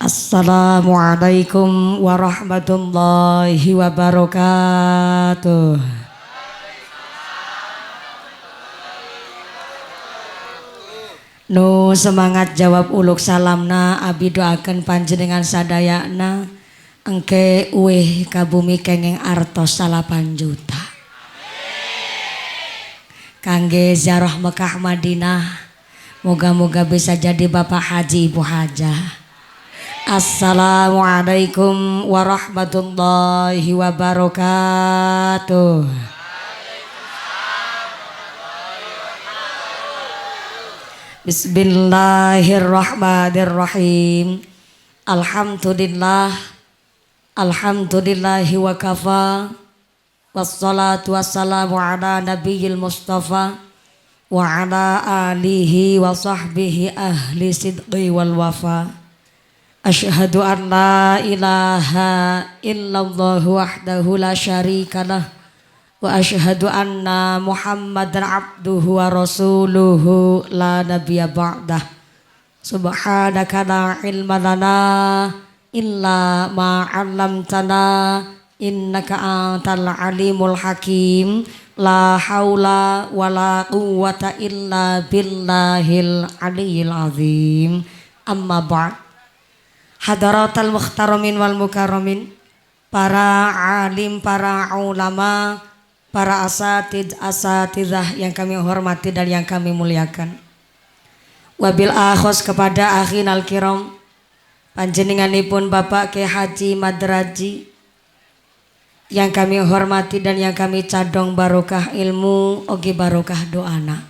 Assalamualaikum warahmatullahi wabarakatuh. Nu semangat jawab uluk salamna abi doakeun panjenengan sadayana engke uih ka bumi kenging artos 8 juta. Kangge ziarah Mekah Madinah, moga-moga bisa jadi bapak haji ibu hajah. Assalamualaikum warahmatullahi wabarakatuh. Bismillahirrahmanirrahim. Alhamdulillahi wa kafa. Wassalatu wassalamu ala nabiyil mustafa wa ala alihi wa sahbihi ahli sidqi wal wafa. Asyhadu an la ilaha illallah wahdahu la syarikalah wa asyhadu anna Muhammadan abduhu wa rasuluhu la nabiyya ba'dah. Subhanaka la ilma lana illa ma 'allamtana innaka antal alimul hakim. La haula wala quwwata illa billahil aliyil azim. Amma ba'd. Hadaratal mukhtaramin wal mukarramin, para alim, para ulama, para asatidzah yang kami hormati dan yang kami muliakan. Wabil akhos kepada akhinal kiram, panjenenganipun Bapak Kyai Haji Madraji yang kami hormati dan yang kami cadong barokah ilmu oge barokah doana.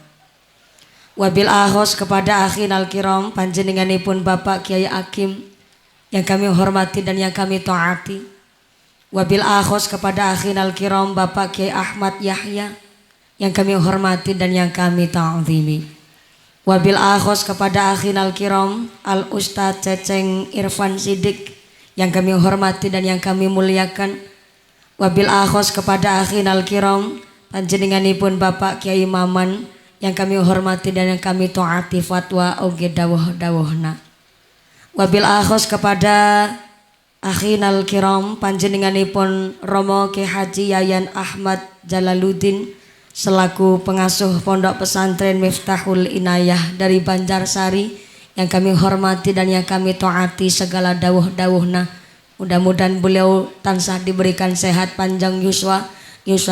Wabil akhos kepada akhinal kiram, panjenenganipun Bapak Kyai Hakim yang kami hormati dan yang kami taati. Wabil akhos kepada akhinal kiram Bapak Kyai Ahmad Yahya yang kami hormati dan yang kami ta'zimi. Wabil akhos kepada akhinal kiram Al Ustadz Ceceng Irfan Sidik yang kami hormati dan yang kami muliakan. Wabil akhos kepada akhinal kiram panjenenganipun Bapak Kyai Maman yang kami hormati dan yang kami taati fatwa oge dawuh-dawuhna. Wabil akhos kepada akhinal kiram panjenenganipun Romo Kyai Haji Yayan Ahmad Jalaluddin selaku pengasuh Pondok Pesantren Miftahul Inayah dari Banjarsari yang kami hormati dan yang kami taati segala dawuh-dawuhna. Mudah-mudahan beliau tansah diberikan sehat panjang yuswa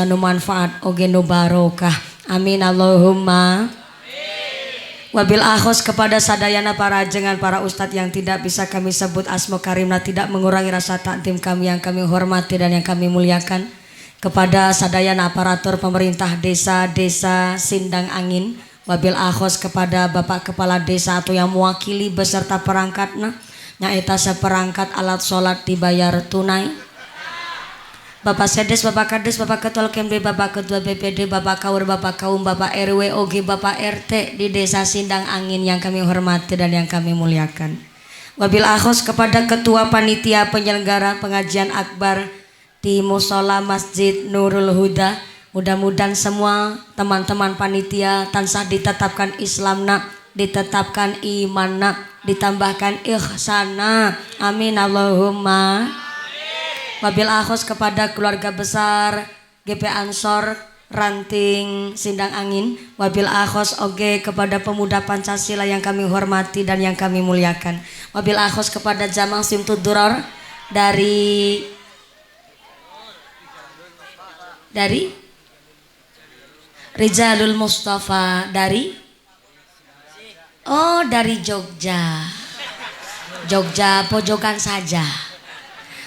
nu manfaat oge nu barokah. Amin Allahumma. Wabil akhos kepada sadayana para ajengan, para ustadz yang tidak bisa kami sebut asma karimna, tidak mengurangi rasa takdim kami yang kami hormati dan yang kami muliakan. Kepada sadayana aparatur pemerintah desa-desa Sindang Angin. Wabil akhos kepada Bapak Kepala Desa atau yang mewakili beserta perangkatna, nyaeta seperangkat alat sholat dibayar tunai. Bapak Sedes, Bapak Kades, Bapak Ketua KMD, Bapak Ketua BPD, Bapak Kaur, Bapak Kaum, Bapak RW, OG, Bapak RT di Desa Sindang Angin yang kami hormati dan yang kami muliakan. Wabil akhos kepada Ketua Panitia Penyelenggara Pengajian Akbar di Musola Masjid Nurul Huda. Mudah-mudahan semua teman-teman panitia tansah ditetapkan Islamna, ditetapkan imanna, ditambahkan ihsana. Amin Allahumma. Wabil akhos kepada keluarga besar GP Ansor Ranting Sindang Angin. Wabil akhos oge kepada pemuda Pancasila yang kami hormati dan yang kami muliakan. Wabil akhos kepada Jamal Simtuduror dari Rijalul Mustafa dari Jogja pojokan saja.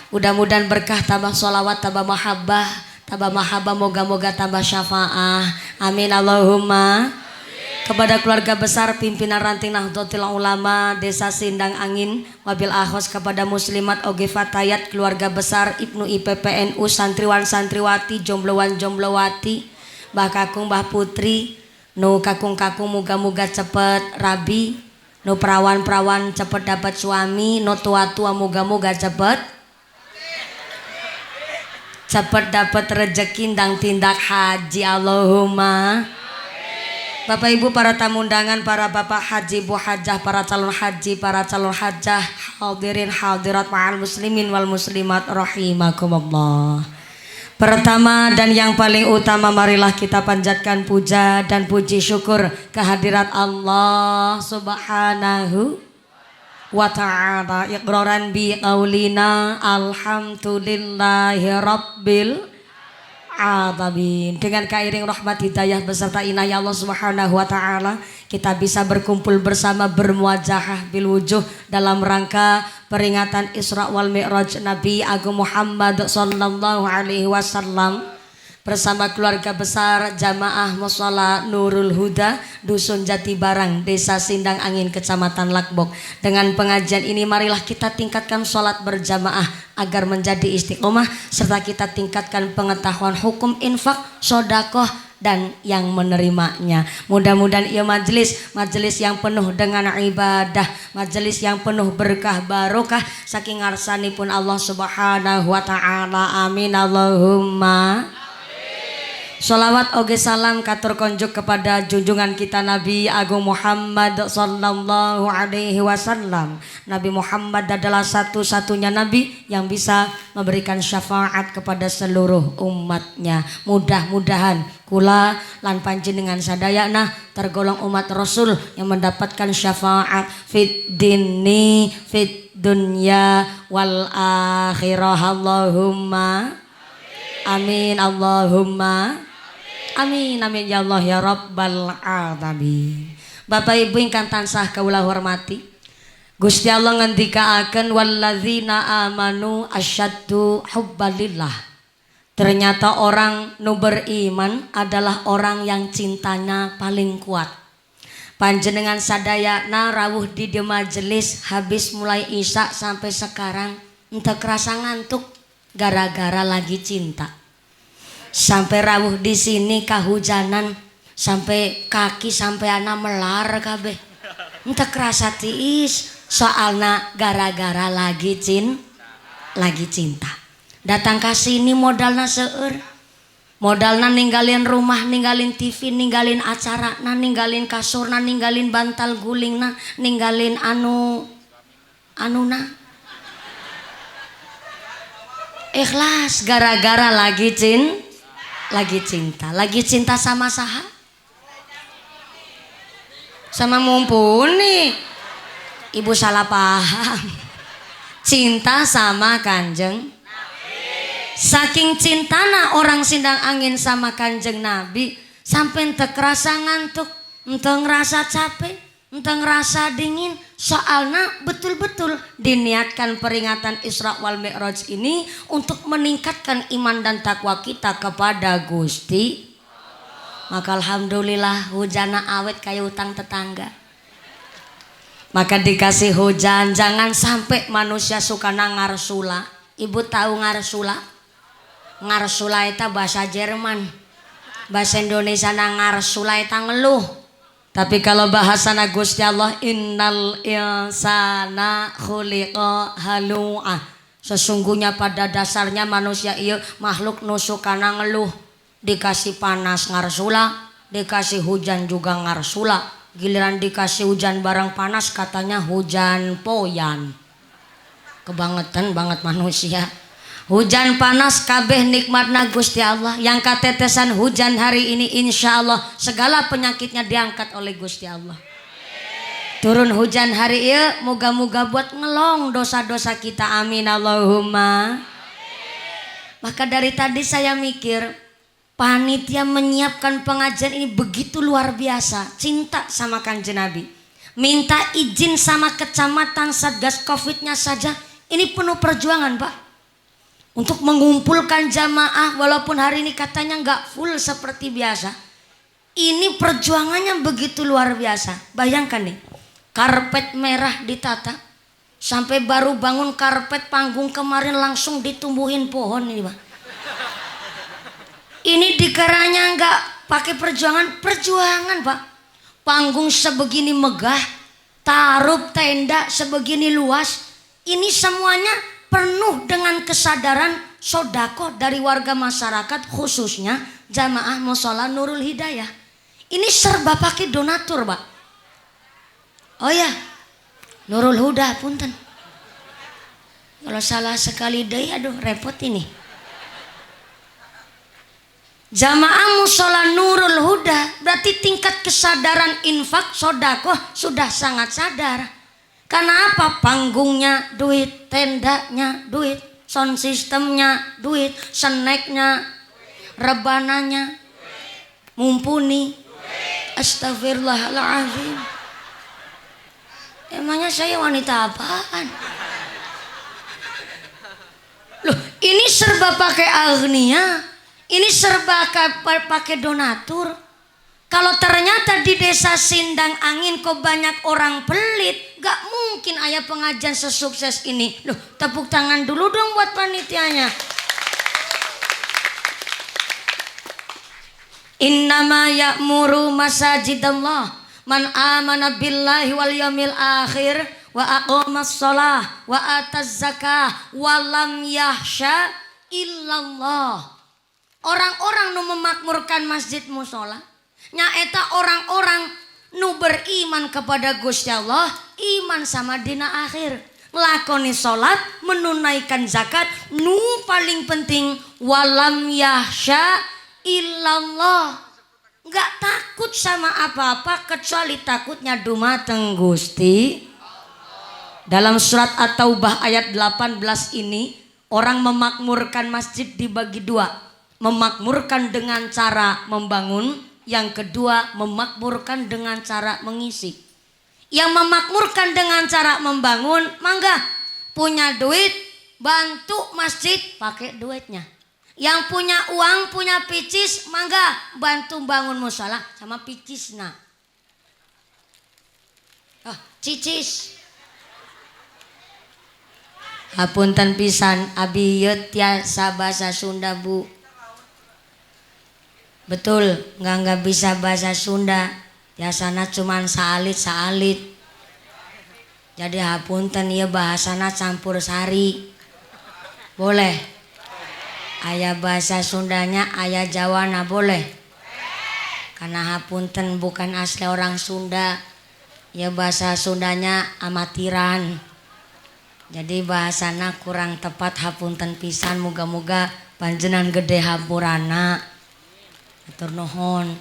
Mudah-mudahan berkah, tambah sholawat, tambah mahabbah, moga-moga tambah syafaah. Amin Allahumma. Kepada keluarga besar pimpinan ranting Nahdlatul Ulama Desa Sindang Angin. Wabil akhos kepada muslimat oge fatayat, keluarga besar Ibnu IPPNU, santriwan santriwati, jomblowan jomblowati, Mbah Kakung Mbah Putri, nu kakung-kakung moga-moga cepet rabi, nu perawan-perawan cepet dapat suami, nu tua-tua moga-moga cepet dapat rezeki ndang tindak haji. Allahumma. Bapak Ibu para tamu undangan, para bapak haji, bu hajah, para calon haji, para calon hajah, hadirin hadirat ma'al muslimin wal muslimat rahimakumullah. Pertama dan yang paling utama, marilah kita panjatkan puja dan puji syukur kehadirat Allah Subhanahu wa ta'ala. Iqraran bi qaulina alhamdulillahi rabbil alamin. Dengan keiring rahmat hidayah beserta inayah Allah Subhanahu wa taala, kita bisa berkumpul bersama bermuajahah bil wujuh dalam rangka peringatan Isra wal Mi'raj Nabi Agung Muhammad sallallahu alaihi wasallam bersama keluarga besar Jamaah Mushola Nurul Huda, Dusun Jati Barang, Desa Sindang Angin, Kecamatan Lakbok. Dengan pengajian ini marilah kita tingkatkan sholat berjamaah agar menjadi istiqomah, serta kita tingkatkan pengetahuan hukum infak, sodakoh, dan yang menerimanya. Mudah-mudahan ia majelis yang penuh dengan ibadah, majelis yang penuh berkah barokah saking ngarsanipun Allah Subhanahu wa taala. Amin Allahumma. Sholawat oge salam katur konjuk kepada junjungan kita Nabi Agung Muhammad sallallahu alaihi wasallam. Nabi Muhammad adalah satu-satunya Nabi yang bisa memberikan syafaat kepada seluruh umatnya. Mudah-mudahan kula lan panjenengan sadayana tergolong umat Rasul yang mendapatkan syafaat fit dini fit dunya wal akhirah. Allahumma amin Allahumma amin amin ya Allah ya Rabbal alamin. Bapak Ibu ingkang tansah kawula hormati, Gusti Allah ngendikaaken walladzina amanu asyaddu hubbalillah. Ternyata orang nu beriman adalah orang yang cintanya paling kuat. Panjenengan sadayana rawuh di majelis habis mulai isya sampai sekarang ente kerasa ngantuk gara-gara lagi cinta. Sampai rawuh di sini kahujanan sampai kaki sampai anak melar kabeh. Ente kerasa tiis soalna gara-gara lagi cinta. Datang ke sini modalna seueur. Modalna ninggalin rumah, ninggalin TV, ninggalin acara, ninggalin kasurna, ninggalin bantal gulingna, ninggalin anuna. Ikhlas gara-gara lagi cinta sama saha? Sama Mumpuni. Ibu salah paham. Cinta sama Kanjeng Nabi. Saking cintana orang Sindang Angin sama Kanjeng Nabi sampai ente kerasa ngantuk, ente ngerasa capek, ente ngerasa dingin. Soalnya betul-betul diniatkan peringatan Isra wal Mi'raj ini untuk meningkatkan iman dan takwa kita kepada Gusti. Maka alhamdulillah hujana awet kayak utang tetangga. Maka dikasih hujan, jangan sampai manusia suka ngarsula. Ibu tahu ngarsula? Ngarsula itu bahasa Jerman. Bahasa Indonesia ngarsula itu ngeluh. Tapi kalau bahasana Gusti Allah, innal insana khuliqa halu'ah. Sesungguhnya pada dasarnya manusia iya makhluk nusukana ngeluh. Dikasih panas ngarsula, dikasih hujan juga ngarsula. Giliran dikasih hujan barang panas katanya hujan poyan. Kebangetan banget manusia. Hujan panas kabeh nikmatna Gusti Allah. Yang katetesan hujan hari ini insya Allah segala penyakitnya diangkat oleh Gusti Allah. Turun hujan hari ini moga-moga buat ngelong dosa-dosa kita. Amin Allahumma. Maka dari tadi saya mikir, panitia menyiapkan pengajian ini begitu luar biasa. Cinta sama Kanjeng Nabi. Minta izin sama kecamatan Satgas Covid-nya saja. Ini penuh perjuangan Pak. Untuk mengumpulkan jamaah walaupun hari ini katanya nggak full seperti biasa. Ini perjuangannya begitu luar biasa. Bayangkan nih, karpet merah ditata. Sampai baru bangun karpet panggung kemarin langsung ditumbuhin pohon ini Pak. Ini dikeranya nggak pakai perjuangan Pak. Panggung sebegini megah, taruh tenda sebegini luas. Ini semuanya penuh dengan kesadaran sodako dari warga masyarakat khususnya Jamaah Mushola Nurul Hidayah. Ini serba pakai donatur, Pak. Oh ya, Nurul Huda, punten. Kalau salah sekali deh, aduh repot ini. Jamaah musola Nurul Huda berarti tingkat kesadaran infak sodakoh sudah sangat sadar. Karena apa? Panggungnya duit, tendanya duit, sound systemnya duit, snacknya, rebananya mumpuni. Astagfirullahaladzim. Emangnya saya wanita apaan? Loh, ini serba pakai agnia, ini serba pakai donatur. Kalau ternyata di desa Sindang Angin kok banyak orang pelit, gak mungkin ayah pengajian sesukses ini. Loh, tepuk tangan dulu dong buat panitianya. Innama ya'muru masajidallah man amana billahi wal yawmil akhir wa aqamas shalah wa ataz zakah wa lam yahsya illallah. Orang-orang nu memakmurkan masjid musola nyaeta orang-orang nu beriman kepada Gusti Allah, iman sama dina akhir, nglakoni salat, menunaikan zakat, nu paling penting walam yahsya illallah. Enggak takut sama apa-apa kecuali takutnya dumateng Gusti. Dalam surat At-Taubah ayat 18 ini orang memakmurkan masjid dibagi dua. Memakmurkan dengan cara membangun, yang kedua memakmurkan dengan cara mengisi. Yang memakmurkan dengan cara membangun, mangga punya duit bantu masjid pakai duitnya. Yang punya uang, punya picis, mangga bantu bangun musola sama picisna. Cicis. Hapunten pisan abi ieu tiasa bahasa Sunda, Bu. Betul, nggak bisa bahasa Sunda. Biasana cuman saalit. Jadi hapunten ieu bahasana campur sari. Boleh. Aya bahasa Sundanya, aya Jawana boleh. Karena hapunten bukan asli orang Sunda. Ya bahasa Sundanya amatiran. Jadi bahasana kurang tepat, hapunten pisan, moga-moga panjenengan gede hampurana. Atur nuhun.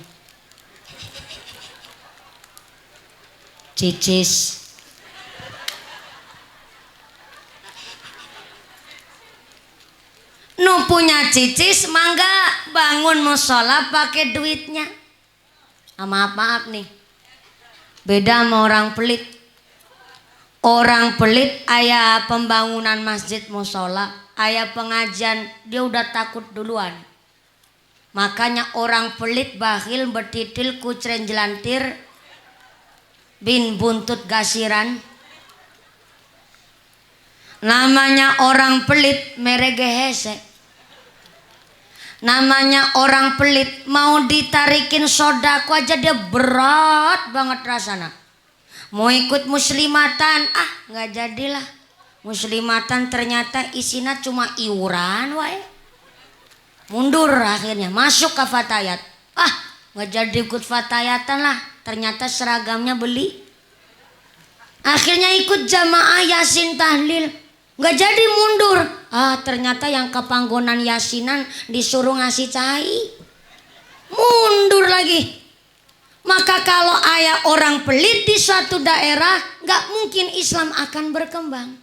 Cicis. Nu punya cicis mangga bangun musola pakai duitnya. Maaf nih. Beda sama orang pelit. Orang pelit aya pembangunan masjid musola, aya pengajian dia udah takut duluan. Makanya orang pelit bakhil betitil kucren jelantir bin buntut gasiran. Namanya orang pelit meregehese. Namanya orang pelit mau ditarikin sodako aja dia berat banget rasanya. Mau ikut muslimatan, nggak jadilah. Muslimatan ternyata isinya cuma iuran wae. Mundur akhirnya masuk ke fatayat. Nggak jadi ikut fatayatan lah. Ternyata seragamnya beli. Akhirnya ikut jamaah yasin tahlil. Nggak jadi mundur. Ternyata yang ke panggonan yasinan disuruh ngasih cai. Mundur lagi. Maka kalau ayah orang pelit di suatu daerah, nggak mungkin Islam akan berkembang.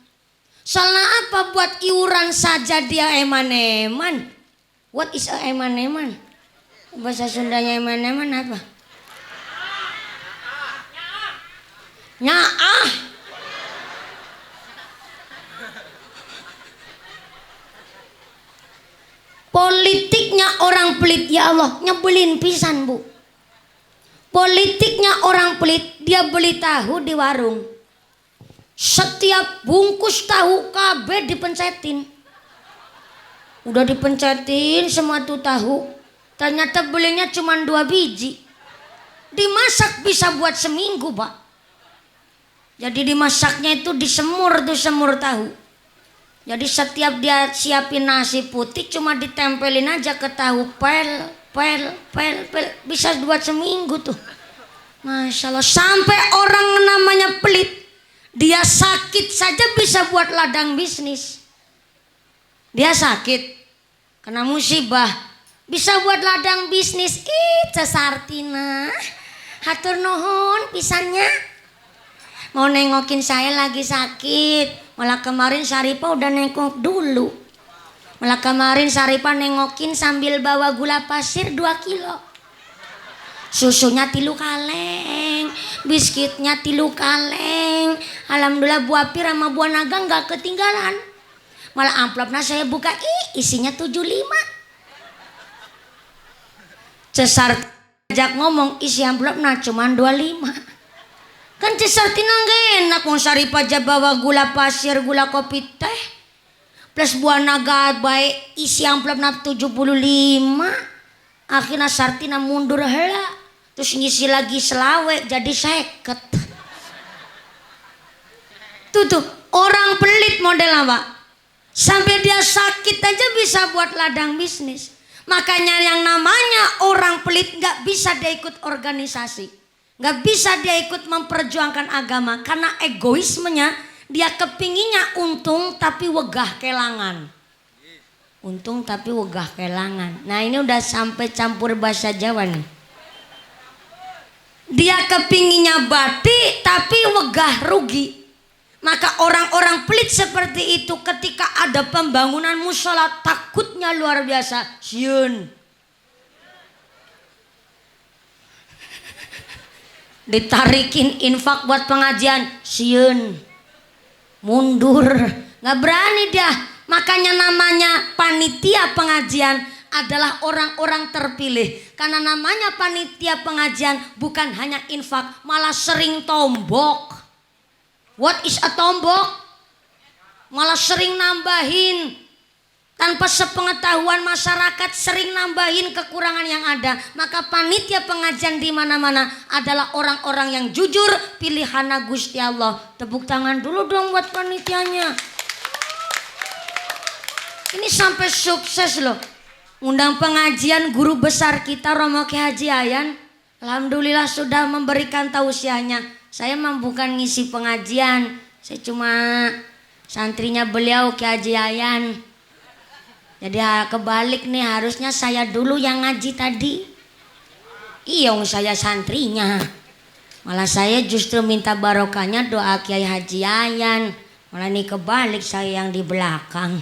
Soalnya apa? Buat iuran saja dia eman-eman. What is a eman-eman? Bahasa Sundanya eman-eman apa? Nyaah. Politiknya orang pelit, ya Allah, nyebelin pisan, Bu. Politiknya orang pelit, dia beli tahu di warung. Setiap bungkus tahu KB dipencetin. Udah dipencetin semua tuh tahu. Ternyata belinya cuma 2 biji. Dimasak bisa buat seminggu, Pak. Jadi dimasaknya itu disemur tuh semur tahu. Jadi setiap dia siapin nasi putih cuma ditempelin aja ke tahu pel. pel bisa buat seminggu tuh. Masya Allah, sampai orang namanya pelit, dia sakit saja bisa buat ladang bisnis. Dia sakit kena musibah, bisa buat ladang bisnis. Cesartina hatur nuhun pisannya, mau nengokin saya lagi sakit. Malah kemarin Syarifah udah nengok dulu. Malah kemarin Syarifah nengokin sambil bawa gula pasir 2 kilo, susunya 3 kaleng, biskitnya 3 kaleng. Alhamdulillah buah pir sama buah naga nggak ketinggalan. Malah amplopnya saya buka, isinya 75. Cesar ajak ngomong, isi amplopnya cuma 25. Kan Cesar tina nggak enak, mau Syarifah aja bawa gula pasir, gula kopi teh, plus buah naga baik isi amplopnya 75. Akhirnya Sartina mundur hela, terus ngisi lagi selawe jadi 50. Tuh orang pelit model apa? Sampai dia sakit aja bisa buat ladang bisnis. Makanya yang namanya orang pelit gak bisa dia ikut organisasi, gak bisa dia ikut memperjuangkan agama. Karena egoismenya, dia kepinginnya untung tapi wegah kelangan. Untung tapi wegah kelangan. Nah ini udah sampai campur bahasa Jawa nih. Dia kepinginnya batik tapi wegah rugi. Maka orang-orang pelit seperti itu ketika ada pembangunan musola takutnya luar biasa. Sieun. Ditarikin infak buat pengajian, sieun. Mundur, nggak berani dia. Makanya namanya panitia pengajian adalah orang-orang terpilih. Karena namanya panitia pengajian bukan hanya infak, malah sering tombok. What is a tombok? Malah sering nambahin. Tanpa sepengetahuan masyarakat sering nambahin kekurangan yang ada. Maka panitia pengajian di mana-mana adalah orang-orang yang jujur, pilihan Gusti Allah. Tepuk tangan dulu dong buat panitianya. Ini sampai sukses loh. Undang pengajian guru besar kita Romo Ki Haji Ayan, alhamdulillah sudah memberikan tausiahnya. Saya mah bukan ngisi pengajian, saya cuma santrinya beliau Ki Haji Ayan. Jadi kebalik nih, harusnya saya dulu yang ngaji tadi. Iya, saya santrinya. Malah saya justru minta barokahnya doa Kiai Haji Ayan. Malah nih kebalik, saya yang di belakang.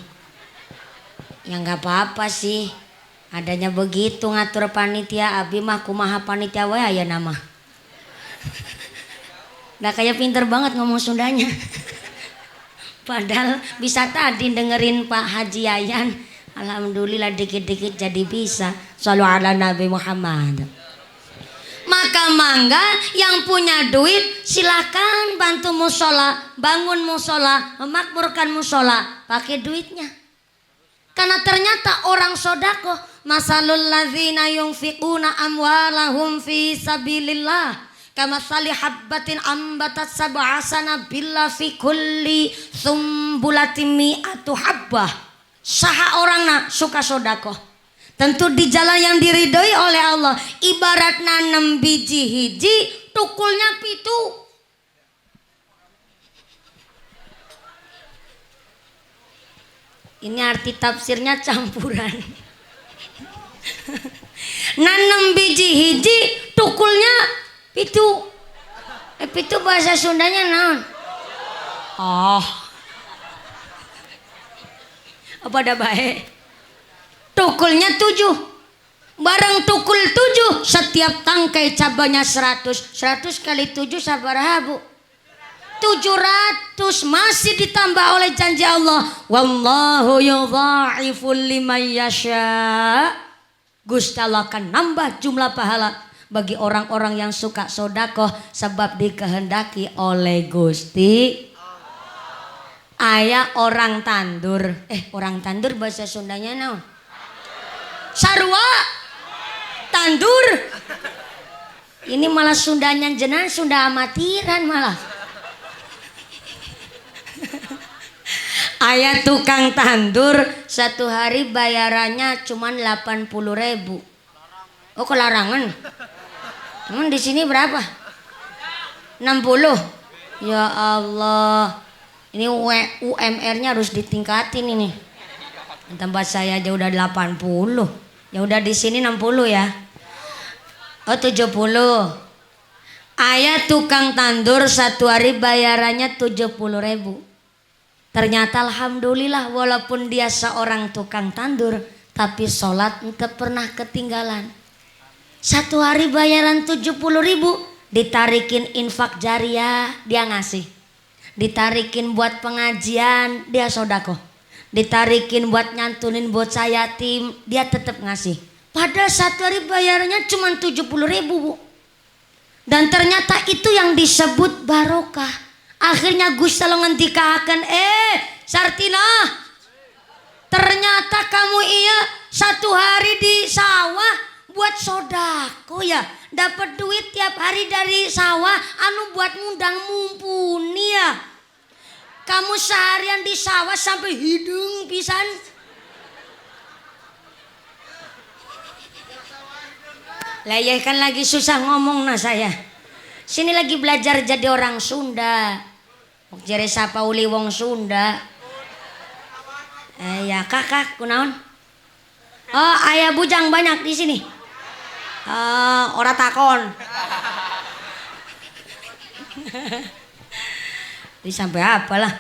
Ya nggak apa-apa sih, adanya begitu ngatur panitia. Abi mah kumaha panitia wae aya nama. Nah kayak pinter banget ngomong Sundanya. Padahal bisa tadi dengerin Pak Haji Ayan. Alhamdulillah dikit-dikit jadi bisa. Shallu ala Nabi Muhammad. Maka mangga yang punya duit silakan bantu musola, bangun musola, memakmurkan musola, pakai duitnya. Karena ternyata orang sodako, masalul ladzina yunfiquna amwalahum fi sabilillah kamatsali habbatin ambatat sab'a sanabila fi kulli sumbulatin mi'atu habbah. Saha orangna suka sodako, tentu di jalan yang diridhoi oleh Allah. Ibaratna 6 biji hiji, tukulnya 7. Ini arti tafsirnya campuran. Nanem biji hiji, tukulnya 7. Itu bahasa Sundanya naon? Oh. Apa dah baik? Tukulnya 7. Barang tukul 7, setiap tangkai cabanya 100. 100 kali 7 sabaraha Bu? 700. Masih ditambah oleh janji Allah, wallahu yudha'ifu liman yasha. Gusti Allah akan nambah jumlah pahala bagi orang-orang yang suka sodakoh sebab dikehendaki oleh Gusti. Aya orang tandur. Orang tandur bahasa Sundanya naon? Sarua. Tandur. Ini malah Sundanya jenengan Sunda amatiran malah. Aya tukang tandur, satu hari bayarannya cuma 80.000. Oh ke larangan. Emang di sini berapa? 60. Ya Allah. Ini UMR-nya harus ditingkatin ini. Tempat saya aja udah 80. Ya udah di sini 60 ya. Oh 70. Ayah tukang tandur satu hari bayarannya 70.000. Ternyata alhamdulillah walaupun dia seorang tukang tandur, tapi sholat entah pernah ketinggalan. Satu hari bayaran 70.000, ditarikin infak jariah dia ngasih, ditarikin buat pengajian dia sodako, ditarikin buat nyantunin bocah yatim dia tetap ngasih. Padahal satu hari bayarannya cuma 70.000 bu. Dan ternyata itu yang disebut barokah. Akhirnya Gusti Allah ngendikaken, Sartina, ternyata kamu iya satu hari di sawah buat sodako ya, dapat duit tiap hari dari sawah, anu buat ngundang mumpuni ya. Kamu seharian di sawah sampai hidung pisan. Lah ya kan lagi susah ngomong nah saya. Sini lagi belajar jadi orang Sunda. Jere sapa uli wong Sunda. Ya kakak kunaon? Oh ayah bujang banyak di sini. Ora takon. Di sampai apalah.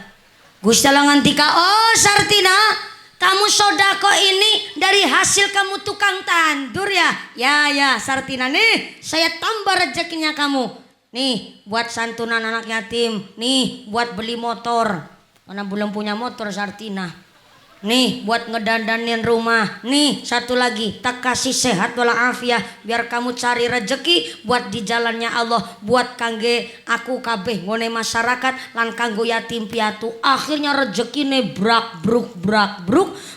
Gusti Allah ngantika, oh Sartina, kamu sodako ini dari hasil kamu tukang tandur ya? Ya Sartina nih, saya tambah rezekinya kamu. Nih buat santunan anak yatim, nih buat beli motor, karena belum punya motor Sartina. Nih buat ngedandanin rumah, nih satu lagi tak kasih sehat walafiat biar kamu cari rezeki buat di jalannya Allah, buat kangge aku kabeh ngone masyarakat lan kanggo yatim piatu. Akhirnya rezekine brak bruk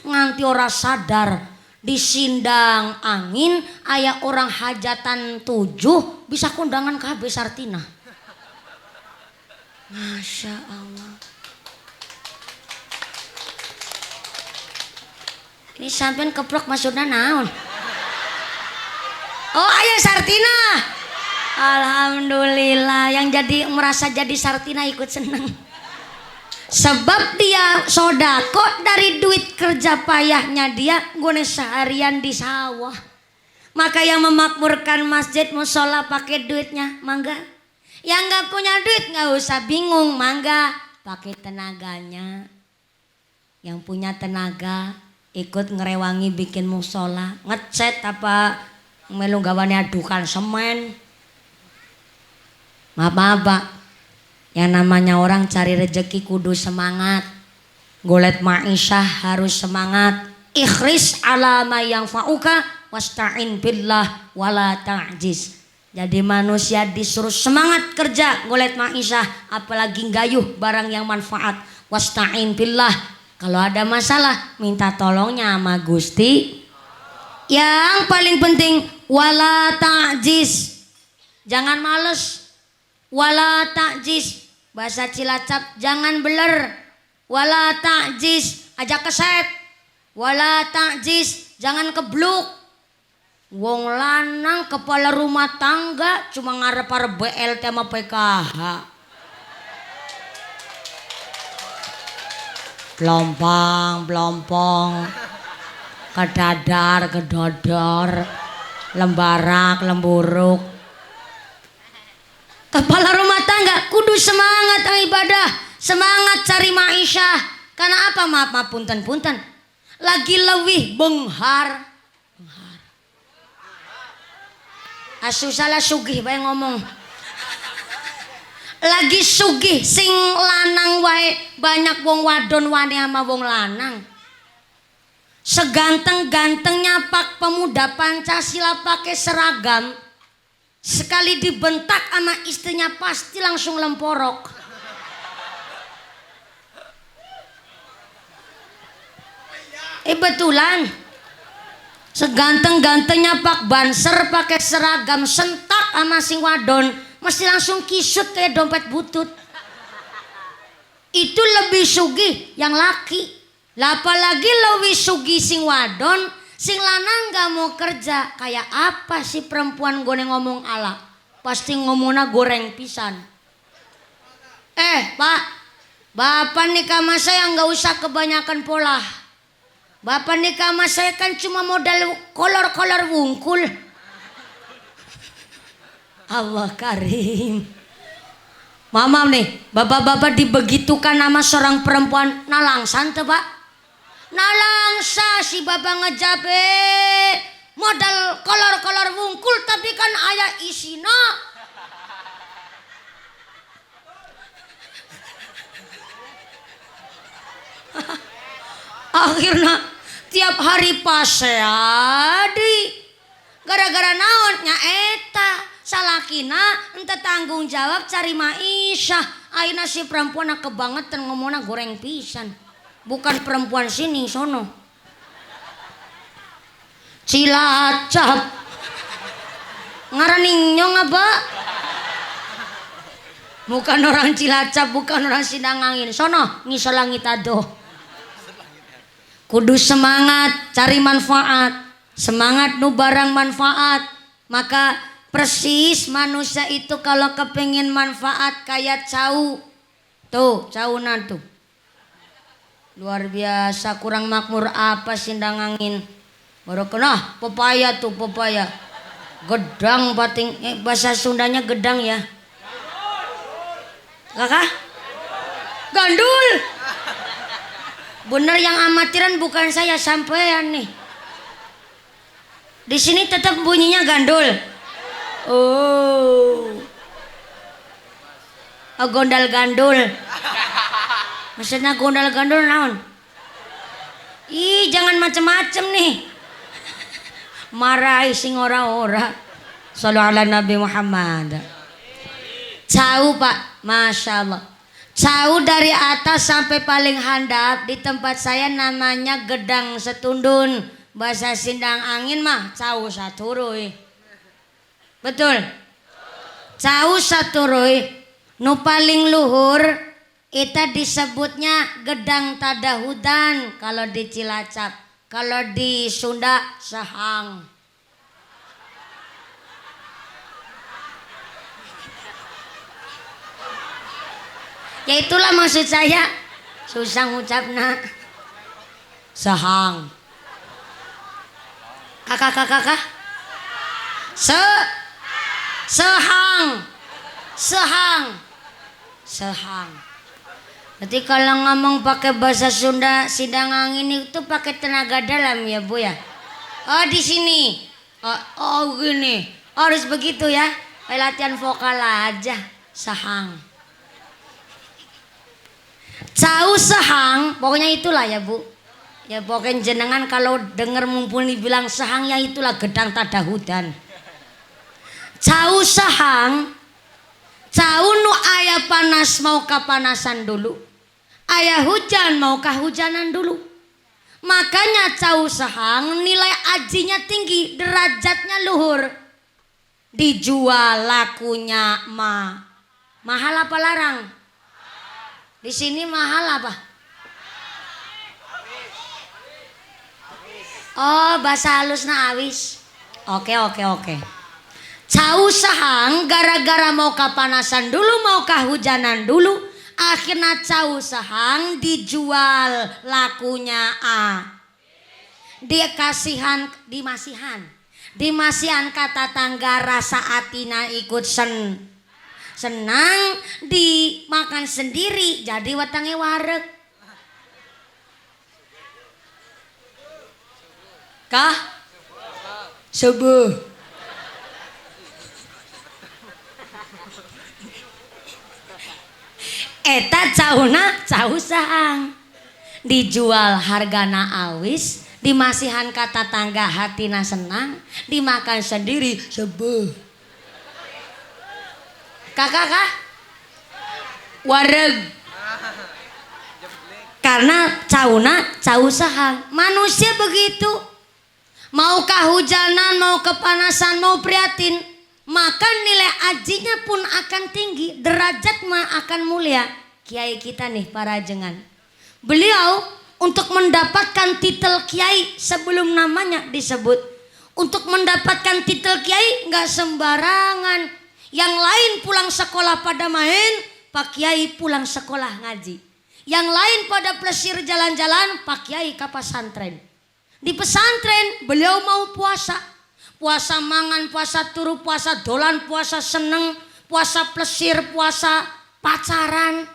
nganti ora sadar. Di sindang angin aya orang hajatan 7 bisa kondangan KB Sartina. Masya Allah. Ini sampean keprok maksudnya naon? Oh aya Sartina. Alhamdulillah yang jadi merasa jadi Sartina ikut seneng. Sebab dia sodako dari duit kerja payahnya dia gune seharian di sawah. Maka yang memakmurkan masjid musola pakai duitnya mangga. Yang nggak punya duit nggak usah bingung mangga pakai tenaganya. Yang punya tenaga ikut ngerewangi bikin musola, ngecat apa melu gawane adukan semen. Maaf Pak. Yang namanya orang cari rezeki kudu semangat. Golet ma'isyah harus semangat. Ikhris ala ma yang fa'uka wasta'in billah wala ta'jiz. Jadi manusia disuruh semangat kerja golet ma'isyah, apalagi gayuh barang yang manfaat. Wasta'in billah. Kalau ada masalah minta tolongnya sama Gusti. Yang paling penting wala ta'jiz. Jangan males. Wala ta'jiz. Bahasa Cilacap jangan beler. Wala ta'jiz aja keset. Wala ta'jiz jangan kebluk. Wong lanang kepala rumah tangga cuma ngarep-arep BLT sama PKH. Pelompong kedadar kedodor lembarak lemburuk. Kepala rumah tangga kudu semangat ibadah, semangat cari ma'isyah. Karena apa? Maaf punten. Lagi lewih benghar. Asu salah sugih bae ngomong. Lagi sugih sing lanang wae banyak wong wadon wani sama wong lanang. Seganteng-gantengnya pak pemuda Pancasila pakai seragam. Sekali dibentak sama istrinya pasti langsung lemporok. Betulan. Seganteng-gantengnya Pak Banser pakai seragam sentak sama sing wadon mesti langsung kisut kayak dompet butut. Itu lebih sugih yang laki. Lah apalagi lebih sugih sing wadon Sing lanang gak mau kerja. Kayak apa sih perempuan gue ngomong ala? Pasti ngomongnya goreng pisan. Pak, bapak nikah sama saya gak usah kebanyakan pola. Bapak nikah sama saya kan cuma modal kolor-kolor wungkul. Allah Karim. Mama nih, bapak-bapak dibegitukan nama seorang perempuan nalangsan tuh pak. Nalangsa si bapak ngejabe modal kolor-kolor wungkul tapi kan ayah isina. Akhirnya tiap hari paseadi gara-gara naonnya eta. Salakina ente tanggung jawab cari maisha. Aina si perempuan kebangetan ngomongna goreng pisan. Bukan perempuan sini sono. Cilacap. Ngaraning nyong apa? Bukan orang Cilacap, bukan orang Sindangangin. Sono ngisolangit ado. Kudu semangat cari manfaat. Semangat nu barang manfaat. Maka persis manusia itu kalau kepingin manfaat kayak cau. Tuh caunan tuh. Luar biasa kurang makmur apa Sindangangin. Baru kena pepaya tuh pepaya. Gedang bating bahasa Sundanya gedang ya. Kakak? Gandul. Bener yang amatiran bukan saya sampean nih. Di sini tetap bunyinya gandul. Oh, gondal gandul. Maksudnya gondal gandul naon? Ih, jangan macem-macem nih. Marahi sing ora-ora. Shallallahu ala Nabi Muhammad. Cau pak, masya Allah. Cau dari atas sampai paling handap di tempat saya namanya gedang setundun. Bahasa Sindangangin mah cau saturuy. Betul. Cau saturuy nu paling luhur kita disebutnya gedang tadahudan kalau di Cilacap. Kalau di Sunda sahang. Ya itulah maksud saya. Susah ngucapna. Sahang. Kakak. Sehang. Jadi kalau ngomong pakai bahasa Sunda Sindangangin itu pakai tenaga dalam ya Bu ya. Oh di sini. Oh gini. Harus begitu ya. Latihan vokal aja. Sehang. Cau sehang. Pokoknya itulah ya Bu. Ya pokoknya jenengan kalau dengar mumpuni bilang sehang ya itulah gedang tadahudan. Cau sahang, cau nu aya panas mau kapanasan dulu, aya hujan mau kahujanan dulu. Makanya cau sahang nilai ajinya tinggi, derajatnya luhur. Dijual lakunya mahal apa larang? Di sini mahal apa? Oh bahasa halusna awis. Oke. Cau sahang gara-gara mau kapanasan dulu mau kahujanan dulu. Akhirnya cau sahang dijual lakunya Dia kasihan dimasihan kata tangga rasa atina ikut senang dimakan sendiri jadi watange wareg. Kah? Subuh. Eta cauna cau sahang dijual hargana awis dimasihan kata tangga hatina senang dimakan sendiri sebuh. Kakak wareg karena cauna cau sahang. Manusia begitu mau kahujanan mau kepanasan mau prihatin maka nilai ajinya pun akan tinggi, derajat mah akan mulia. Kiai kita nih para jengan, beliau Untuk mendapatkan titel kiai sebelum namanya disebut. Untuk mendapatkan titel kiai nggak sembarangan. Yang lain pulang sekolah pada main, Pak Kiai pulang sekolah ngaji. Yang lain pada plesir jalan-jalan, Pak Kiai ke pesantren. Di pesantren beliau mau puasa. Puasa mangan, puasa turu, puasa dolan, puasa seneng, puasa plesir, puasa pacaran.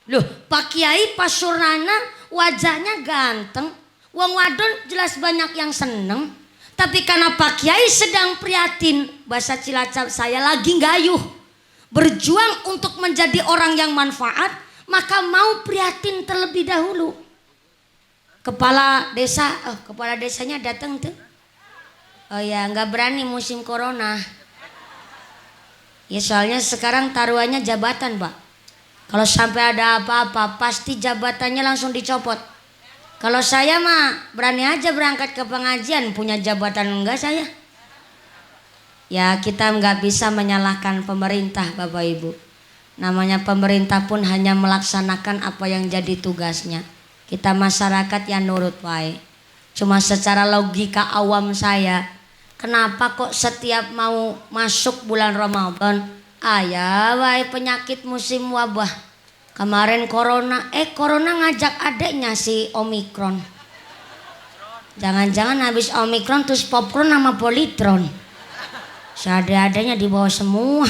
Loh, Pak Kiai Pasurana wajahnya ganteng. Wong wadon jelas banyak yang seneng. Tapi karena Pak Kiai sedang prihatin, bahasa Cilacap saya lagi gayuh, berjuang untuk menjadi orang yang manfaat, maka mau prihatin terlebih dahulu. Kepala desanya datang tuh. Oh ya, nggak berani musim corona. Ya soalnya sekarang taruhannya jabatan, Pak. Kalau sampai ada apa-apa, pasti jabatannya langsung dicopot. Kalau saya mah berani aja berangkat ke pengajian, punya jabatan enggak saya. Ya kita nggak bisa menyalahkan pemerintah Bapak Ibu. Namanya pemerintah pun hanya melaksanakan apa yang jadi tugasnya. Kita masyarakat yang nurut wae. Cuma secara logika awam saya, kenapa kok setiap mau masuk bulan Ramadan, wae penyakit musim wabah. Kemarin corona ngajak adeknya si Omikron. Jangan-jangan habis Omikron terus popcorn sama Politron. Seadanya dibawa semua.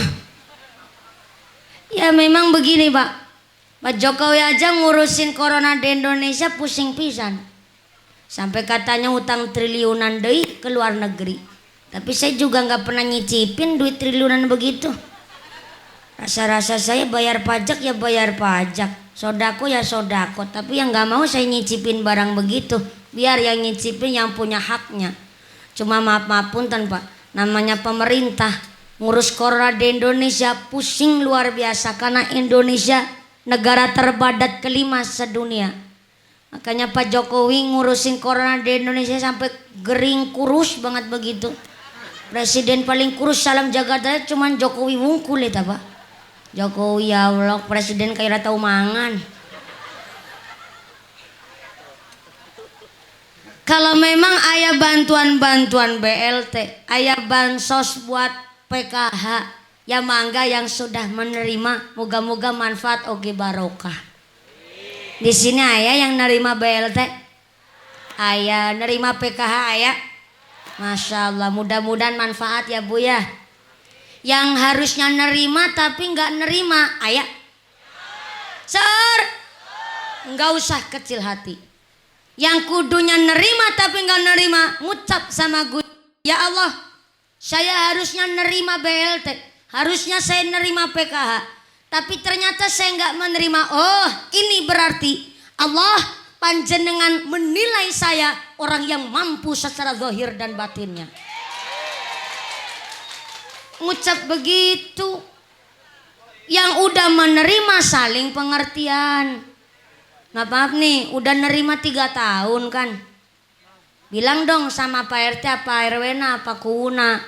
Ya memang begini Pak. Pak Jokowi aja ngurusin corona di Indonesia pusing pisan. Sampai katanya utang triliunan deui ke luar negeri. Tapi saya juga nggak pernah nyicipin duit triliunan begitu. Rasa-rasa saya bayar pajak ya bayar pajak, sodako ya sodako. Tapi yang nggak mau saya nyicipin barang begitu. Biar yang nyicipin yang punya haknya. Cuma maaf punten Pak, namanya pemerintah ngurus corona di Indonesia pusing luar biasa. Karena Indonesia negara terpadat kelima sedunia. Makanya Pak Jokowi ngurusin corona di Indonesia sampai gering kurus banget begitu. Presiden paling kurus salam Jakarta cuman Jokowi wungkul ya Pak. Jokowi ya Allah, presiden kayak tahu mangan. Kalau memang ayah bantuan-bantuan BLT, ayah bansos buat PKH, ya mangga yang sudah menerima, moga-moga manfaat oge barokah. Di sini ayah yang nerima BLT, ayah nerima PKH ayah. Masya Allah, mudah-mudahan manfaat ya Bu ya. Yang harusnya nerima tapi nggak nerima, ayah. Nggak usah kecil hati. Yang kudunya nerima tapi nggak nerima, ngucap sama gue, ya Allah, saya harusnya nerima BLT, harusnya saya nerima PKH, tapi ternyata saya nggak menerima. Oh, ini berarti Allah panjenengan menilai saya orang yang mampu secara zahir dan batinnya. Ngucap begitu. Yang udah menerima saling pengertian. Nah maaf nih, udah nerima 3 tahun kan. Bilang dong sama Pak RT, Pak RW, Pak Kuna,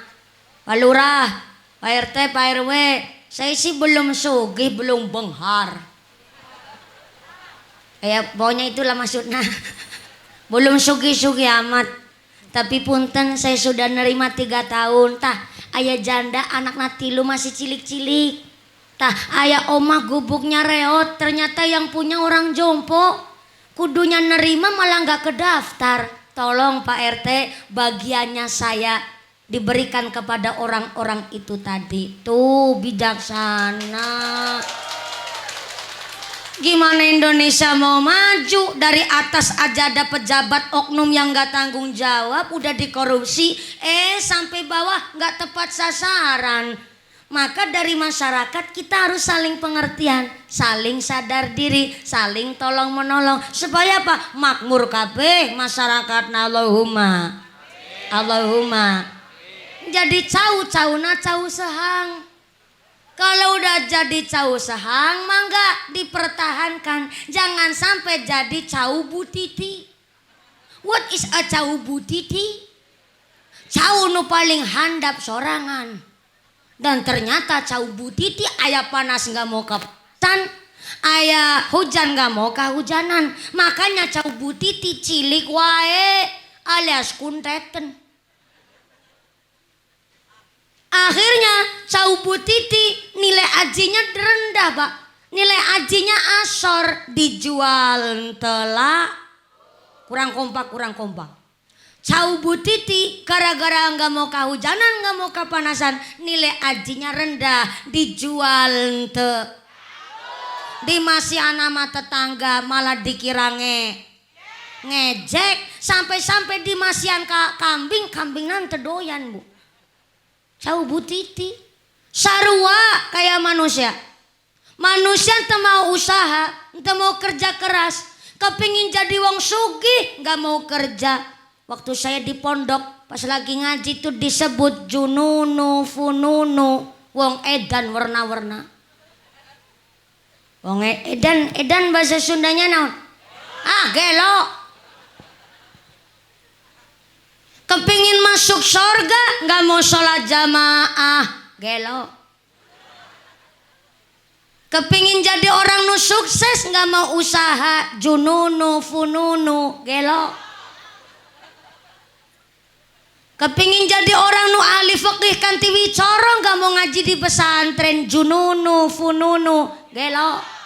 Pak Lurah, Pak RT, Pak RW, saya sih belum sugih, belum benghar. Pokoknya itulah maksudnya. Belum sugih-sugih amat. Tapi punten saya sudah nerima 3 tahun. Ayah janda anak natilu masih cilik-cilik. Ayah omah gubuknya reot. Ternyata yang punya orang jompo. Kudunya nerima malah gak kedaftar. Tolong Pak RT, bagiannya saya diberikan kepada orang-orang itu tadi. Tuh bijaksana. Gimana Indonesia mau maju? Dari atas aja ada pejabat oknum yang gak tanggung jawab, udah dikorupsi, sampai bawah gak tepat sasaran. Maka dari masyarakat kita harus saling pengertian, saling sadar diri, saling tolong menolong. Supaya apa? Makmur kabeh masyarakat. Allahumma Allahumma. Jadi cau-cauna cau sehang. Kalau udah jadi cau sehang, mangga dipertahankan. Jangan sampai jadi cau butiti. What is a cau butiti? Cau nu paling handap sorangan. Dan ternyata cau butiti aya panas nggak mau kepasan, Aya hujan gak mau kehujanan, makanya Cau Butiti cilik wae alias kunteten. Akhirnya Cau Butiti nilai ajinya rendah Pak, nilai ajinya asor, dijual telak. Kurang kompak. Cau Butiti gara-gara nggak mau kehujanan, nggak mau kepanasan, nilai ajinya rendah, dijual te. Di masih anama tetangga malah dikira ngejek, sampai di masihan kambing nanti doyan Bu. Cau Butiti sarua kayak manusia teu mau usaha, teu mau kerja keras, kepingin jadi wong sugih nggak mau kerja. Waktu saya di pondok pas lagi ngaji tuh disebut jununu fununu, wong edan warna-warna. Wong edan bahasa Sundanya naon? Gelo. Kepingin masuk surga nggak mau sholat jamaah, gelo. Kepingin jadi orang nu sukses nggak mau usaha, jununu fununu, gelo. Kepingin jadi orang nu ahli fikih kanti wicara nggak mau ngaji di pesantren, jununu fununu, gelo.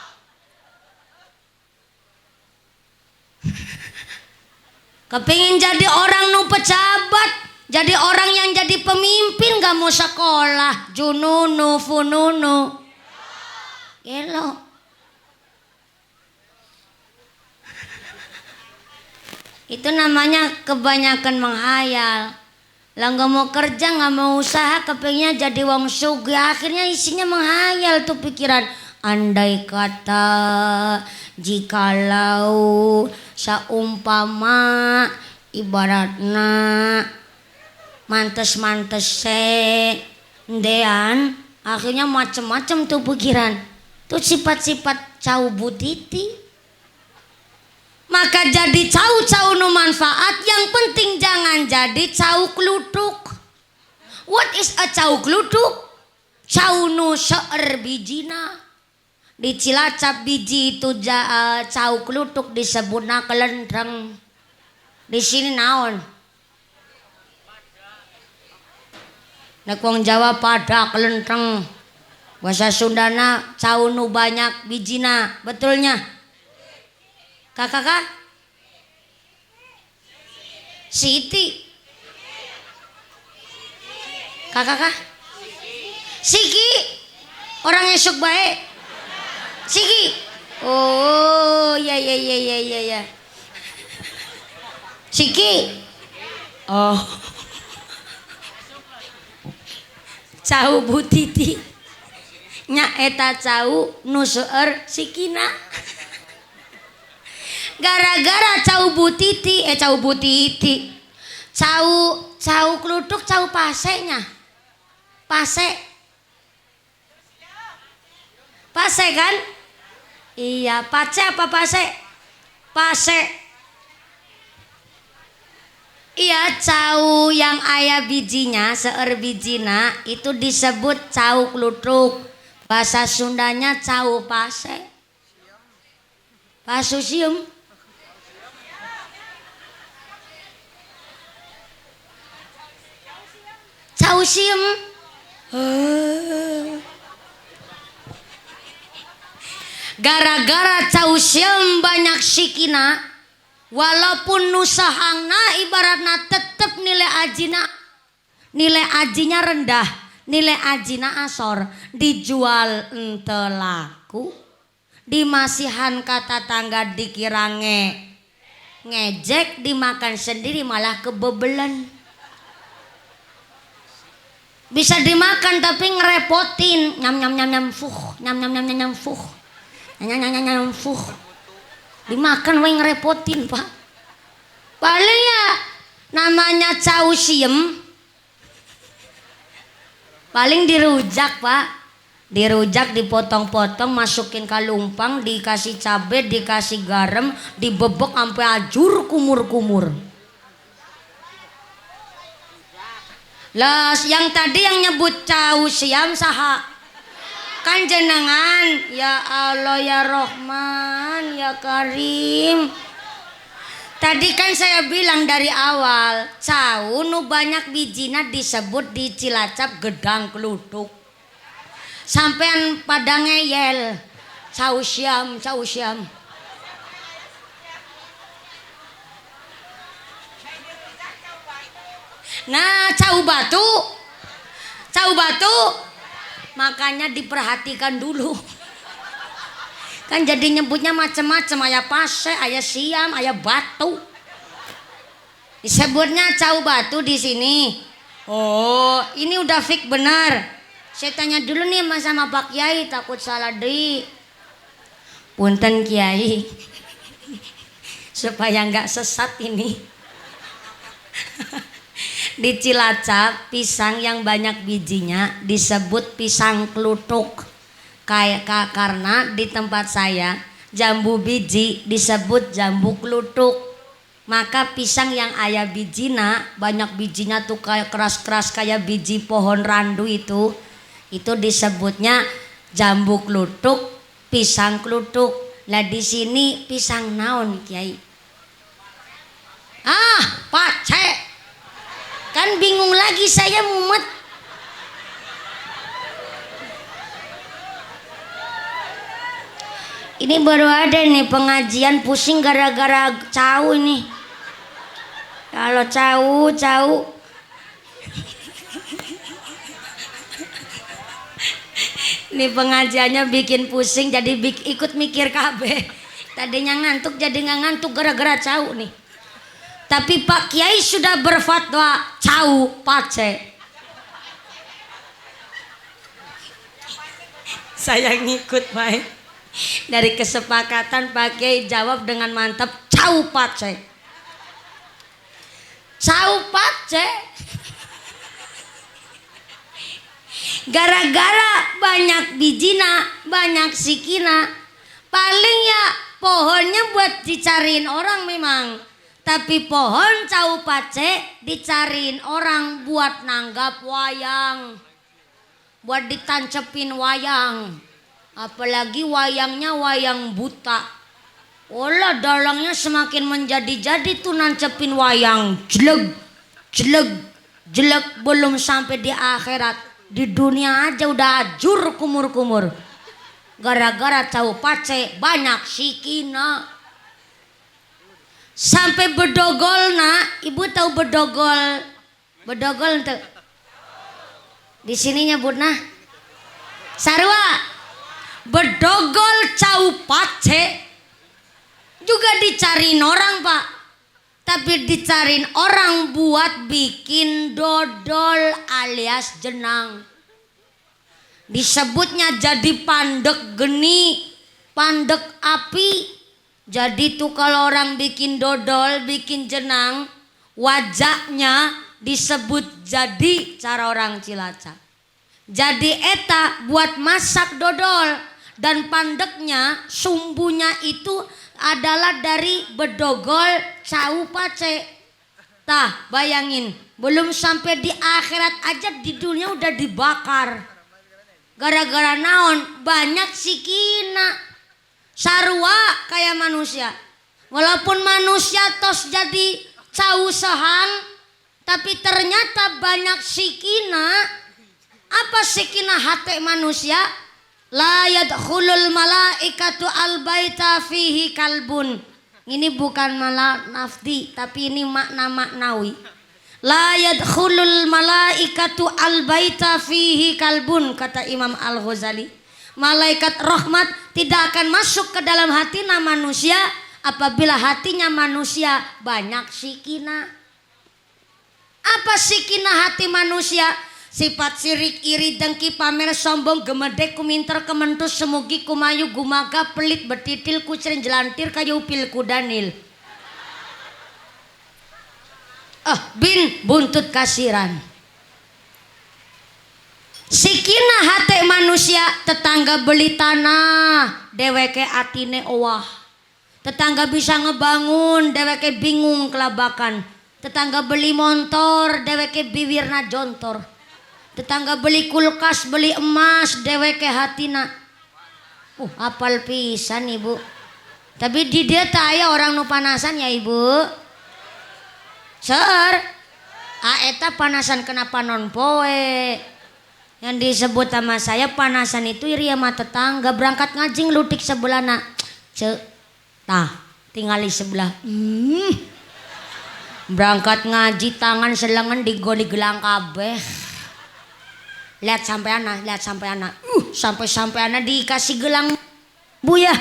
Kepingin jadi orang nu pejabat, jadi orang yang jadi pemimpin gak mau sekolah, jununu fununu, gelo. Itu namanya kebanyakan menghayal. Lah gak mau kerja, gak mau usaha, kepinginnya jadi wong sugih, akhirnya isinya menghayal tuh pikiran. Andai kata, jikalau, saumpama, ibaratna mantes dean, akhirnya macem-macem tuh pikiran. Tuh sifat-sifat Cau Butiti. Maka jadi cau nu manfaat, yang penting jangan jadi cau klutuk. What is a cau klutuk? Cau nu seueur bijina. Di Cilacap biji itu cau klutuk disebutna kelentreng. Di sini naon? Nek wong Jawa pada kelentreng. Bahasa Sundana cau nu banyak bijina, betulnya? Kakak? Siti. Kakak? Siki. Orang esuk baik. Siki. Oh, ya. Siki. Oh. Cau Butiti. Nya eta cau nu seueur sikina. Gara-gara Cau Butiti. Cau klutuk, cau pasenya. Pase kan? Iya, pace apa pase? Pase. Iya, cau yang aya bijinya, seueur bijina itu disebut cau klutuk. Bahasa Sundanya cau pase. Pasusium. Cau siem. Gara-gara cau siem banyak sikina, walaupun nusahangna ibaratna tetep nilai ajinya rendah, nilai ajina asor, dijual ente laku, dimasihan kata tangga dikira ngejek, dimakan sendiri malah kebebelan. Bisa dimakan tapi ngerepotin, nyam fuh, nyam fuh. Nyam fuh. Dimakan we ngerepotin, Pak. Paling ya namanya cau siem. Paling dirujak, Pak. Dirujak, dipotong-potong, masukin ke lumpang, dikasih cabai, dikasih garam, dibebek sampai ajur kumur-kumur. Lah yang tadi yang nyebut cau siam saha? Kan jenengan ya Allah ya Rahman ya Karim. Tadi kan saya bilang dari awal, cau nu banyak bijina disebut di Cilacap gedang kelutuk. Sampean pada ngeyel, cau syam, cau syam. Nah, cau batu, makanya diperhatikan dulu. Kan jadi nyebutnya macam-macam, aya pase, aya siam, aya batu. Disebutnya cau batu di sini. Oh, ini udah fix benar. Saya tanya dulu nih sama Pak Kiai, takut salah deui. Punten Kiai. Supaya nggak sesat ini. Di Cilacap pisang yang banyak bijinya disebut pisang kelutuk. Karena di tempat saya jambu biji disebut jambu kelutuk. Maka pisang yang aya bijina, banyak bijinya tuh kayak keras-keras kayak biji pohon randu itu disebutnya jambu kelutuk, pisang kelutuk. Lah di sini pisang naon Kiai? Pak Cek. Kan bingung lagi saya mumet. Ini baru ada nih pengajian pusing gara-gara cau ini. Kalau cau. Ini pengajiannya bikin pusing jadi ikut mikir kabeh. Tadinya ngantuk jadi nggak ngantuk gara-gara cau nih. Tapi Pak Kiai sudah berfatwa cau pace. Saya ngikut baik. Dari kesepakatan Pak Kiai jawab dengan mantap cau pace. Cau pace. Gara-gara banyak bijina, banyak sikina. Paling ya pohonnya buat dicariin orang memang. Tapi pohon cau pace dicariin orang buat nanggap wayang. Buat ditancepin wayang. Apalagi wayangnya wayang buta. Olah dalangnya semakin menjadi-jadi tuh nancepin wayang. Jelek belum sampai di akhirat. Di dunia aja udah ajur kumur-kumur. Gara-gara cau pace banyak sikina. Sampai bedogol nak. Ibu tahu bedogol? Bedogol untuk di sini nyebut nah. Sarwa. Bedogol cau pace juga dicariin orang Pak. Tapi dicariin orang buat bikin dodol alias jenang. Disebutnya jadi pandek geni, pandek api. Jadi tuh kalau orang bikin dodol, bikin jenang, wajaknya disebut jadi cara orang Cilacap. Jadi eta buat masak dodol. Dan pandeknya, sumbunya itu adalah dari bedogol cau pace. Tah bayangin, belum sampai di akhirat aja di dunia udah dibakar. Gara-gara naon? Banyak sikina. Sarua kayak manusia. Walaupun manusia tos jadi cau sehang, tapi ternyata banyak sikina. Apa sikina hati manusia? La yadkhulul malaikatu albaita fihi kalbun. Ini bukan malah nafdi, tapi ini makna maknawi. La yadkhulul malaikatu albaita fihi kalbun, kata Imam Al-Ghazali. Malaikat rahmat tidak akan masuk ke dalam hati manusia apabila hatinya manusia banyak sikina. Apa sikina hati manusia? Sifat sirik, iri, dengki, pamer, sombong, gemedek, kuminter, kementus, semugi, kumayu, gumaga, pelit, betitil, kucering, jelantir, kayu upil, kudanil. Bin buntut kasiran. Sikina hati manusia, tetangga beli tanah, deweke atine owah. Tetangga bisa ngebangun, deweke bingung kelabakan. Tetangga beli motor, deweke bibirna jontor. Tetangga beli kulkas, beli emas, deweke hatina. Apal pisan ibu. Tapi di dia taya orang nu panasan ya ibu. Seur. Eta panasan kenapa non poe. Yang disebut sama saya panasan itu iri sama tetangga berangkat ngajing lutik sebelah nak. Tah tinggal di sebelah. Berangkat ngaji tangan selengan digoni gelang kabeh. Lihat sampai anak. Sampai anak dikasih gelang buya.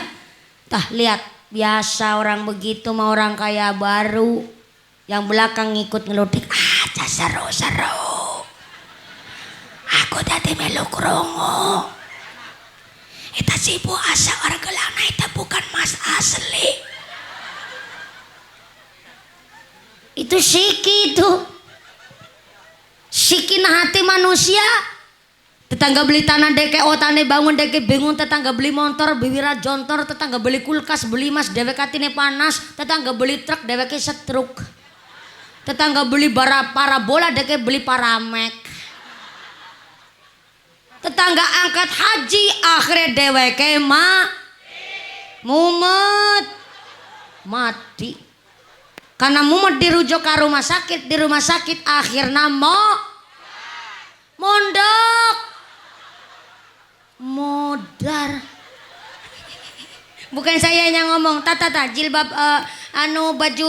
Tah lihat biasa orang begitu mah orang kaya baru. Yang belakang ngikut ngelutik. Seru. Aku tadi melu krungu. Eta si ibu asa orang gelangna eta bukan mas asli. Itu siki itu. Siki na hati manusia. Tetangga beli tanah deke otane bangun deke bingung, tetangga beli motor biwira jontor, tetangga beli kulkas beli mas dewek atine panas, tetangga beli truk deweke setruk, tetangga beli parabola deke beli paramek, tetangga angkat haji akhirnya deweke mumet mati karena mumet dirujuk ke rumah sakit akhirnya mondok modar. Bukan saya yang ngomong, tata jilbab baju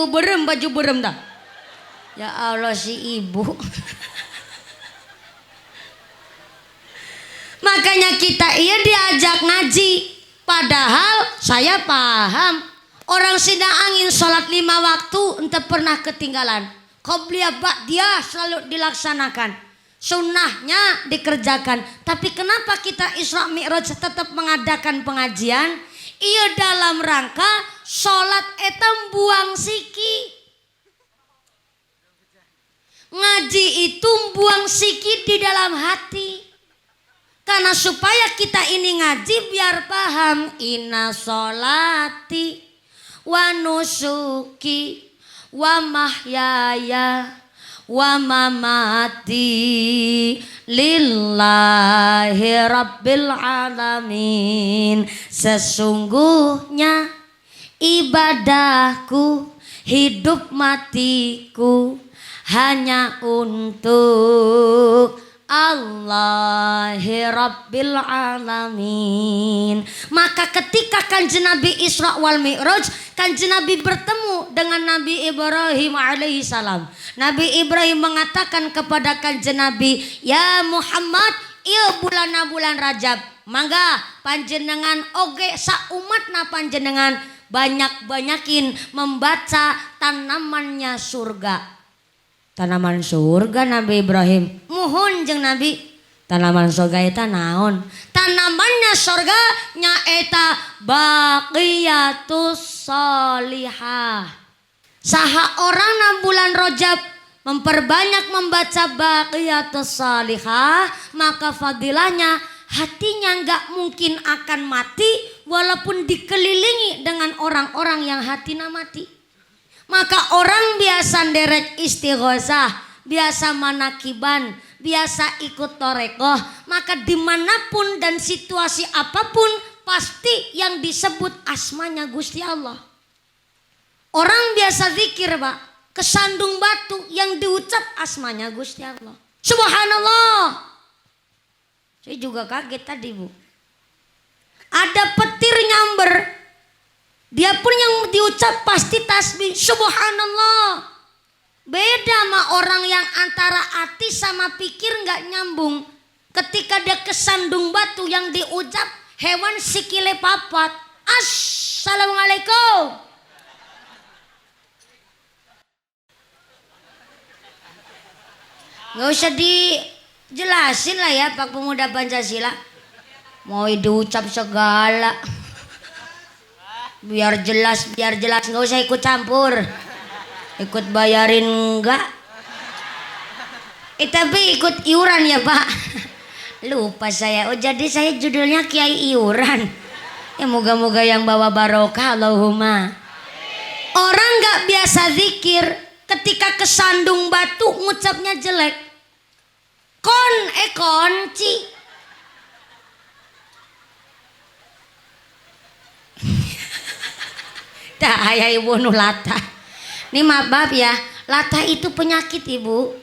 berem dah. Ya Allah si ibu. Makanya kita diajak ngaji. Padahal saya paham orang sidang angin sholat 5 waktu ente pernah ketinggalan. Qobliyah ba'diyah selalu dilaksanakan. Sunnahnya dikerjakan. Tapi kenapa kita Isra Mi'raj tetap mengadakan pengajian? Iya dalam rangka sholat etam buang siki. Ngaji itu buang siki di dalam hati. Karena supaya kita ini ngaji biar paham. Inna sholati wa nusuki wa mahyaya wa mamati lillahi rabbil alamin. Sesungguhnya ibadahku, hidup matiku hanya untuk Allahi Rabbil Alamin. Maka ketika Kanjeng Nabi Isra wal Mi'raj, Kanjeng Nabi bertemu dengan Nabi Ibrahim alaihi salam. Nabi Ibrahim mengatakan kepada Kanjeng Nabi, "Ya Muhammad, ieu bulan Rajab. Mangga panjenengan oge saumatna panjenengan banyak-banyakin membaca tanamannya surga." Tanaman surga Nabi Ibrahim muhun jeung Nabi. Tanaman surga eta naon? Tanamannya surga nyaeta baqiyatus sholihah. Saha orang na bulan Rajab memperbanyak membaca baqiyatus sholihah, maka fadilahnya hatinya enggak mungkin akan mati walaupun dikelilingi dengan orang-orang yang hatinya mati. Maka orang biasa derek istighosah, biasa manakiban, biasa ikut torekoh, maka dimanapun dan situasi apapun pasti yang disebut asmanya Gusti Allah. Orang biasa zikir Pak, kesandung batu yang diucap asmanya Gusti Allah. Subhanallah. Saya juga kaget tadi Bu. Ada petir nyamber. Dia pun yang diucap pasti tasbih. Subhanallah. Beda sama orang yang antara hati sama pikir gak nyambung. Ketika dia kesandung batu yang diucap hewan sikile papat. Assalamualaikum. Gak usah dijelasin lah ya Pak Pemuda Pancasila. Mau diucap segala. Biar jelas nggak usah ikut campur, ikut bayarin enggak, tapi ikut iuran ya Pak. Lupa saya. Jadi saya judulnya Kiai Iuran. Ya moga-moga yang bawa barokah Allahumma. Orang nggak biasa zikir ketika kesandung batu ngucapnya jelek. Kunci. Dah ayah ibu nu latah. Ini maaf ya, latah itu penyakit ibu.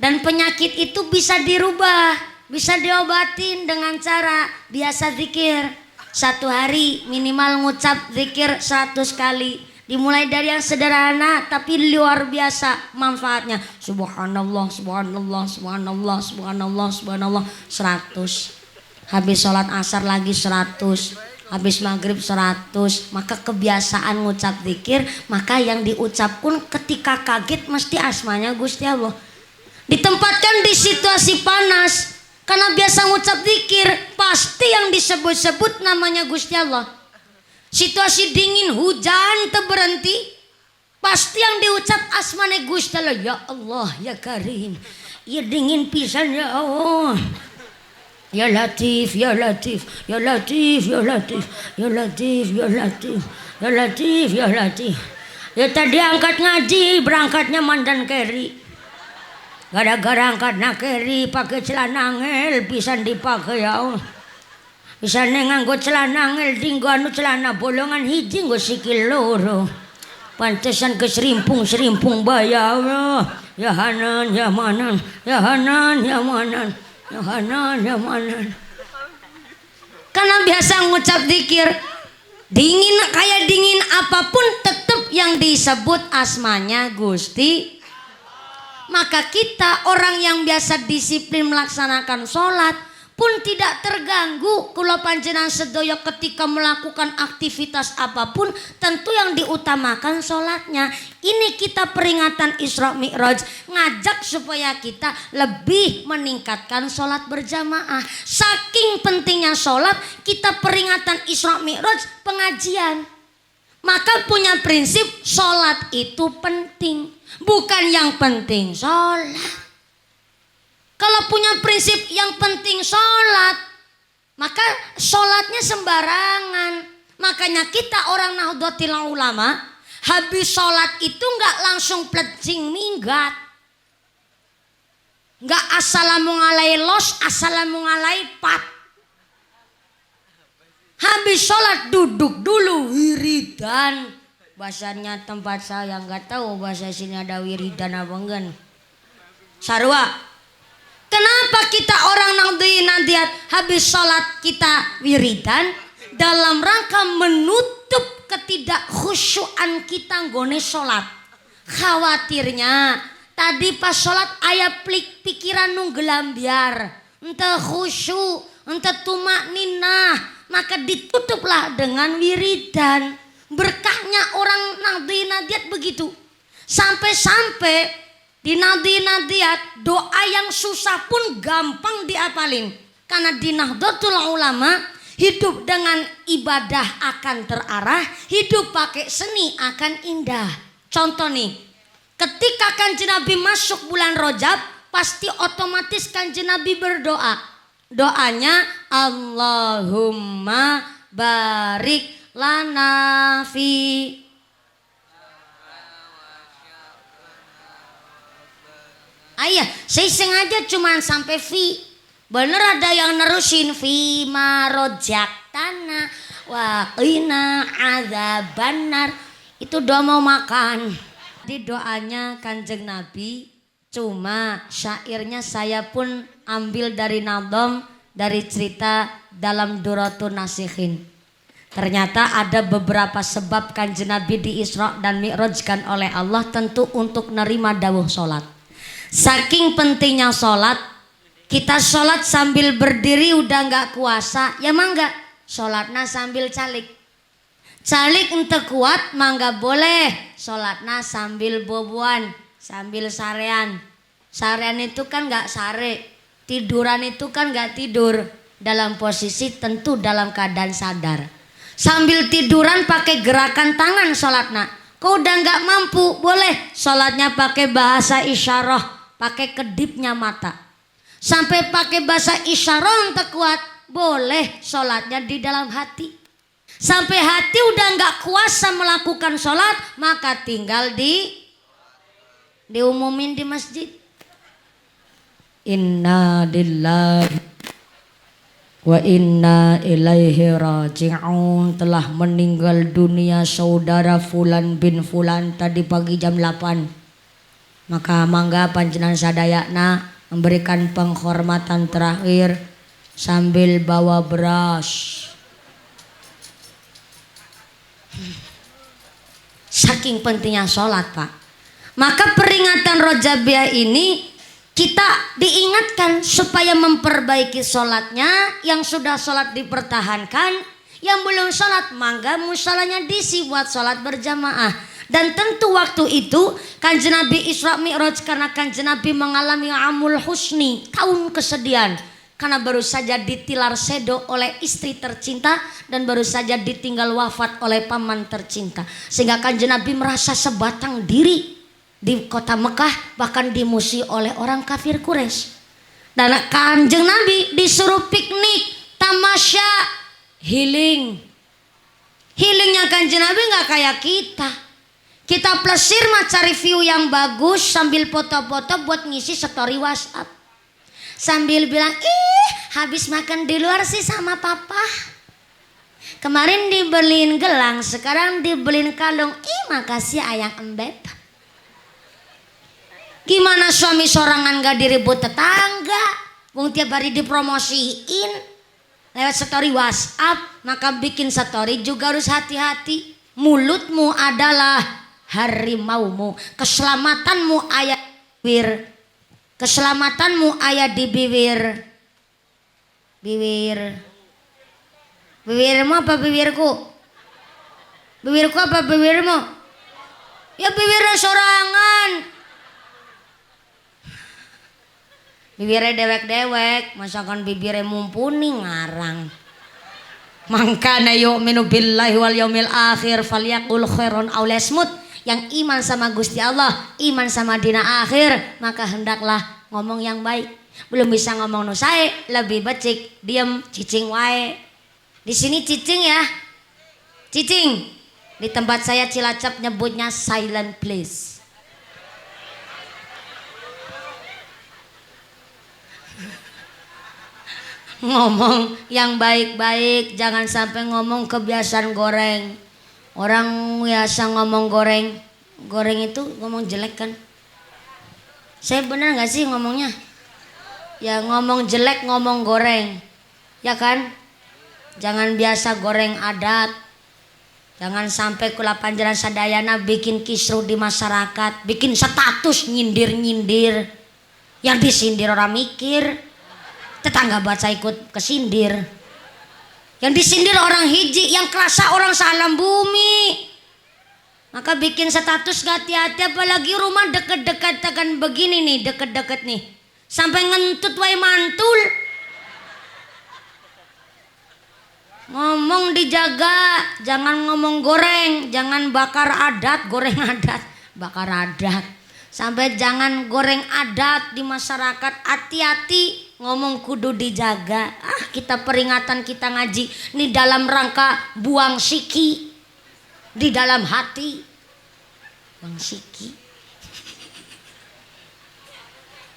Dan penyakit itu bisa dirubah, bisa diobatin dengan cara biasa zikir. Satu hari minimal ngucap zikir 100 kali. Dimulai dari yang sederhana tapi luar biasa manfaatnya. Subhanallah, subhanallah, subhanallah, subhanallah, subhanallah 100. Habis sholat asar lagi 100. Habis maghrib 100. Maka kebiasaan ngucap zikir, maka yang diucap pun ketika kaget mesti asmanya Gusti Allah. Ditempatkan di situasi panas, karena biasa ngucap zikir, pasti yang disebut-sebut namanya Gusti Allah. Situasi dingin, hujan berhenti, pasti yang diucap asmane Gusti Allah. Ya Allah, ya Karim, ya dingin pisan ya Allah. Ya Latif, ya Latif, ya Latif, ya Latif, ya Latif, ya Latif, ya Latif, ya Latif. Ya tadi angkat ngaji, berangkatnya mandan keri. Gara-gara angkat nakeri pakai celana ngel pisan dipakai ya Allah. Bisa nganggo celana ngel dinggo anu celana bolongan hiji nggo sikil loro. Pantesan keserimpung-serimpung baya Allah. Ya Hanan, ya Manan, ya Hanan, ya Manan, ya Hanan, ya Manan. Karena biasa ngucap zikir, dingin kayak dingin apapun tetap yang disebut asmanya Gusti. Maka kita orang yang biasa disiplin melaksanakan sholat pun tidak terganggu kula panjenengan sedaya ketika melakukan aktivitas apapun, tentu yang diutamakan sholatnya. Ini kita peringatan Isra Mi'raj, ngajak supaya kita lebih meningkatkan sholat berjamaah. Saking pentingnya sholat, kita peringatan Isra Mi'raj pengajian. Maka punya prinsip sholat itu penting, bukan yang penting sholat. Kalau punya prinsip yang penting sholat, maka sholatnya sembarangan. Makanya kita orang Nahdlatul Ulama, habis sholat itu nggak langsung plecing minggat, nggak assalamualaikum assalamualaikum pat. Habis sholat duduk dulu wiridan. Bahasanya tempat saya nggak tahu bahasa sini ada wiridan apa enggak. Sarwa. Kenapa kita orang Nahdlatul habis sholat kita wiridan? Dalam rangka menutup ketidakkhusyuan kita nggone sholat. Khawatirnya tadi pas sholat aya pikiran nu gelambiar, ente khusyuk, ente tumak ninah. Maka ditutuplah dengan wiridan. Berkahnya orang Nahdlatul begitu. Sampai-sampai di Nahdlatul doa yang susah pun gampang diapalin. Karena di Nahdlatul Ulama hidup dengan ibadah akan terarah, hidup pakai seni akan indah. Contoh nih, ketika Kanjeng Nabi masuk bulan Rajab, pasti otomatis Kanjeng Nabi berdoa. Doanya Allahumma barik lana fi. Ayah, saya sengaja cuma sampai fi. Bener ada yang nerusin fi marojaktana wa qina adzabannar. Itu doa mau makan. Di doanya Kanjeng Nabi, cuma syairnya saya pun ambil dari nadom, dari cerita dalam Duratun Nasihin. Ternyata ada beberapa sebab Kanjeng Nabi di Isra dan Mi'rajkan oleh Allah tentu untuk nerima dawuh sholat. Saking pentingnya sholat, kita sholat sambil berdiri udah gak kuasa, ya mangga sholatna sambil calik. Calik ente kuat mangga boleh, sholatna sambil boboan, sambil sarean. Sarean itu kan gak sare, tiduran itu kan gak tidur. Dalam posisi tentu dalam keadaan sadar. Sambil tiduran pakai gerakan tangan sholatna. Kau udah gak mampu, boleh sholatnya pakai bahasa isyarah, pakai kedipnya mata. Sampai pakai bahasa isyarah ente kuat, boleh sholatnya di dalam hati. Sampai hati udah gak kuasa melakukan sholat, maka tinggal diumumin di masjid. Inna lillahi wa inna ilaihi raji'un. Telah meninggal dunia saudara Fulan bin Fulan tadi pagi jam 8. Maka mangga panjenengan sadayana memberikan penghormatan terakhir sambil bawa beras. Saking pentingnya sholat, Pak. Maka peringatan Rajabiyah ini kita diingatkan supaya memperbaiki sholatnya. Yang sudah sholat dipertahankan, yang belum sholat mangga musolanya diisi buat sholat berjamaah. Dan tentu waktu itu Kanjeng Nabi Isra Mi'raj karena Kanjeng Nabi mengalami amul husni, tahun kesedihan, karena baru saja ditilar sedo oleh istri tercinta dan baru saja ditinggal wafat oleh paman tercinta. Sehingga Kanjeng Nabi merasa sebatang diri di kota Mekah, bahkan dimusuhi oleh orang kafir Quraisy. Dan Kanjeng Nabi disuruh piknik, tamasya, healing. Healingnya Kanjeng Nabi nggak kayak kita. Kita plesir mah cari view yang bagus sambil foto-foto buat ngisi story WhatsApp. Sambil bilang, habis makan di luar sih sama papa. Kemarin dibeliin gelang, sekarang dibeliin kalung. Makasih ayang embeb. Gimana suami sorangan gak diribut tetangga? Wong tiap hari dipromosiin lewat story WhatsApp. Maka bikin story juga harus hati-hati. Mulutmu adalah harimaumu. Keselamatanmu ayat bibir. Keselamatanmu ayat di bibir. Bibirmu apa bibirku? Bibirku apa bibirmu? Ya bibirnya sorangan. Bibirnya dewek-dewek, masakan bibirnya mumpuni ngarang. Mangkana yu'minu billahi wal yaumil akhir falyaqul khairan aw liyasmut. Yang iman sama Gusti Allah, iman sama dina akhir, maka hendaklah ngomong yang baik. Belum bisa ngomong nu sae, lebih becik diem cicing wae. Di sini cicing ya. Cicing. Di tempat saya Cilacap nyebutnya silent please. Ngomong yang baik-baik, jangan sampai ngomong kebiasaan goreng. Orang biasa ngomong goreng itu ngomong jelek kan? Saya benar nggak sih ngomongnya? Ya ngomong jelek ngomong goreng, ya kan? Jangan biasa goreng adat. Jangan sampai kula panjenengan sadayana bikin kisruh di masyarakat, bikin status nyindir-nyindir. Yang disindir orang mikir. Tetangga baca ikut kesindir. Yang disindir orang hiji, yang kerasa orang salam bumi. Maka bikin status gak hati-hati, apalagi rumah deket-deket tekan begini nih, deket-deket nih. Sampai ngentut wae mantul. Ngomong dijaga, jangan ngomong goreng, jangan bakar adat, goreng adat, bakar adat. Sampai jangan goreng adat di masyarakat, hati-hati. Ngomong kudu dijaga. Kita peringatan, kita ngaji ini dalam rangka buang siki di dalam hati. Buang siki.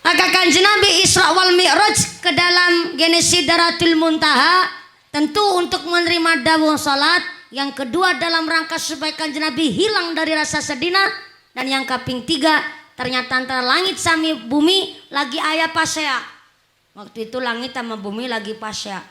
Maka Kanjeng Nabi Isra wal Mi'raj ke dalam Genesidratul Muntaha tentu untuk menerima dawuh salat. Yang kedua dalam rangka supaya Kanjeng Nabi hilang dari rasa sedina. Dan yang kaping 3 ternyata antara langit sami bumi lagi aya pasea. Waktu itu langit sama bumi lagi pasya,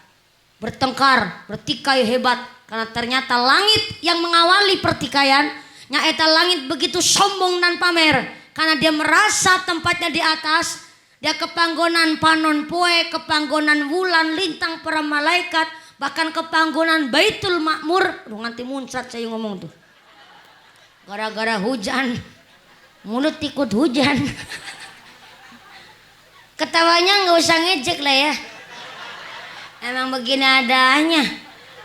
bertengkar, bertikai hebat. Karena ternyata langit yang mengawali pertikaian, nyaeta langit begitu sombong dan pamer. Karena dia merasa tempatnya di atas. Dia kepanggonan panon poe, kepanggonan wulan, lintang para malaikat, bahkan kepanggonan Baitul Makmur. Nganti muncrat saya ngomong tuh. Gara-gara hujan, mulut ikut hujan. Ketawanya nggak usah ngejek lah ya. Emang begini adanya.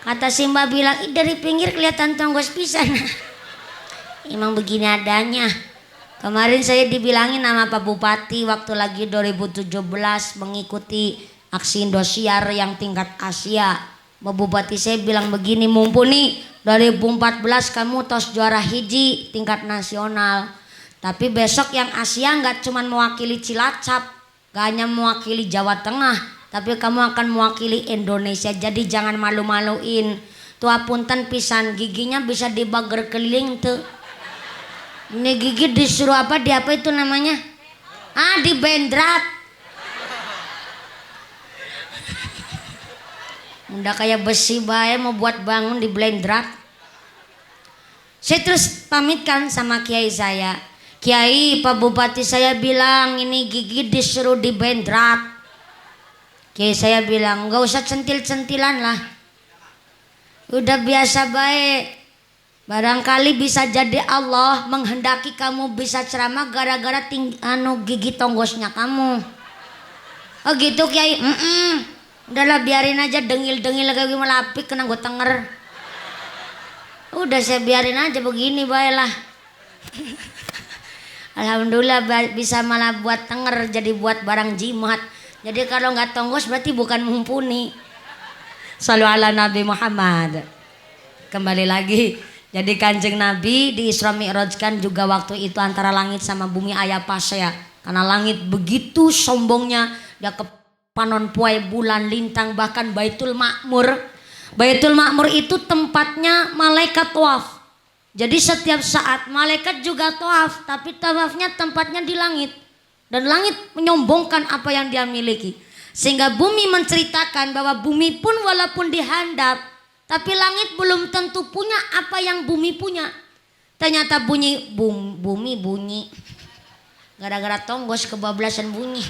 Kata Simba bilang, dari pinggir kelihatan tonggos pisan. Emang begini adanya. Kemarin saya dibilangin sama Pak Bupati waktu lagi 2017 mengikuti aksi Indosiar yang tingkat Asia. Pak Bupati saya bilang begini, mumpuni 2014 kamu tos juara hiji tingkat nasional. Tapi besok yang Asia nggak cuma mewakili Cilacap. Gak hanya mewakili Jawa Tengah, tapi kamu akan mewakili Indonesia. Jadi jangan malu-maluin. Tuh apunten pisan, giginya bisa dibager keliling tuh. Ini gigi disuruh apa? Di apa itu namanya? Di bendrat. Udah kayak besi bae mau buat bangun di blendrat. Saya terus pamitkan sama kiai saya. Kiai, Pak Bupati saya bilang ini gigi disuruh di bendrat. Kiai saya bilang nggak usah centil-centilan lah. Udah biasa baik. Barangkali bisa jadi Allah menghendaki kamu bisa ceramah gara-gara gigi tonggosnya kamu. Oh gitu Kiai. Udahlah biarin aja dengil-dengil kayak gimana lapik kena gue tenger. Udah saya biarin aja begini baiklah. Alhamdulillah bisa malah buat tenger jadi buat barang jimat. Jadi kalau nggak tonggos berarti bukan mumpuni. Shallu ala Nabi Muhammad. Kembali lagi. Jadi Kanjeng Nabi di Isra Mi'rajkan juga waktu itu antara langit sama bumi aya pasea. Karena langit begitu sombongnya dia ke panon puai bulan lintang bahkan Baitul Ma'mur. Baitul Ma'mur itu tempatnya malaikat tawaf. Jadi setiap saat malaikat juga tawaf, tapi tawafnya tempatnya di langit. Dan langit menyombongkan apa yang dia miliki. Sehingga bumi menceritakan bahwa bumi pun walaupun dihandap, tapi langit belum tentu punya apa yang bumi punya. Ternyata bumi bunyi. Gara-gara tonggos kebablasan bunyi.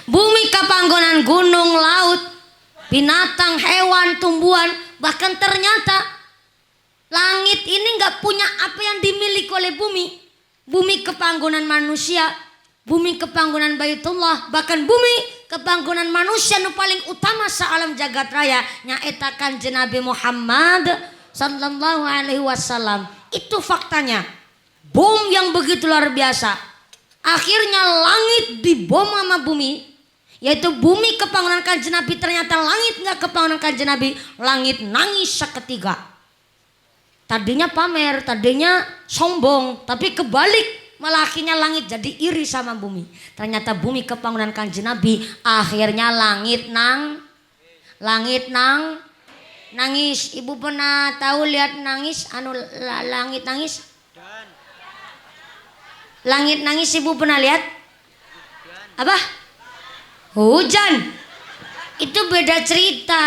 Bumi kapanggonan gunung, laut, binatang, hewan, tumbuhan, bahkan ternyata langit ini nggak punya apa yang dimiliki oleh bumi. Bumi kepanggonan manusia, bumi kepanggonan Baitullah, bahkan bumi kepanggonan manusia nu paling utama sa-alam jagat raya nyaeta Kanjeng Nabi Muhammad sallallahu alaihi wasallam. Itu faktanya. Bom yang begitu luar biasa. Akhirnya langit dibom sama bumi. Yaitu bumi kepanggonan Kanjeng Nabi, ternyata langit nggak kepanggonan Kanjeng Nabi. Langit nangis seketika. Tadinya pamer, tadinya sombong, tapi kebalik malah akhirnya langit jadi iri sama bumi. Ternyata bumi kepanggonan Kanjeng Nabi, akhirnya langit nangis. Ibu pernah tahu lihat nangis langit nangis? Langit nangis ibu pernah lihat? Apa? Hujan. Itu beda cerita.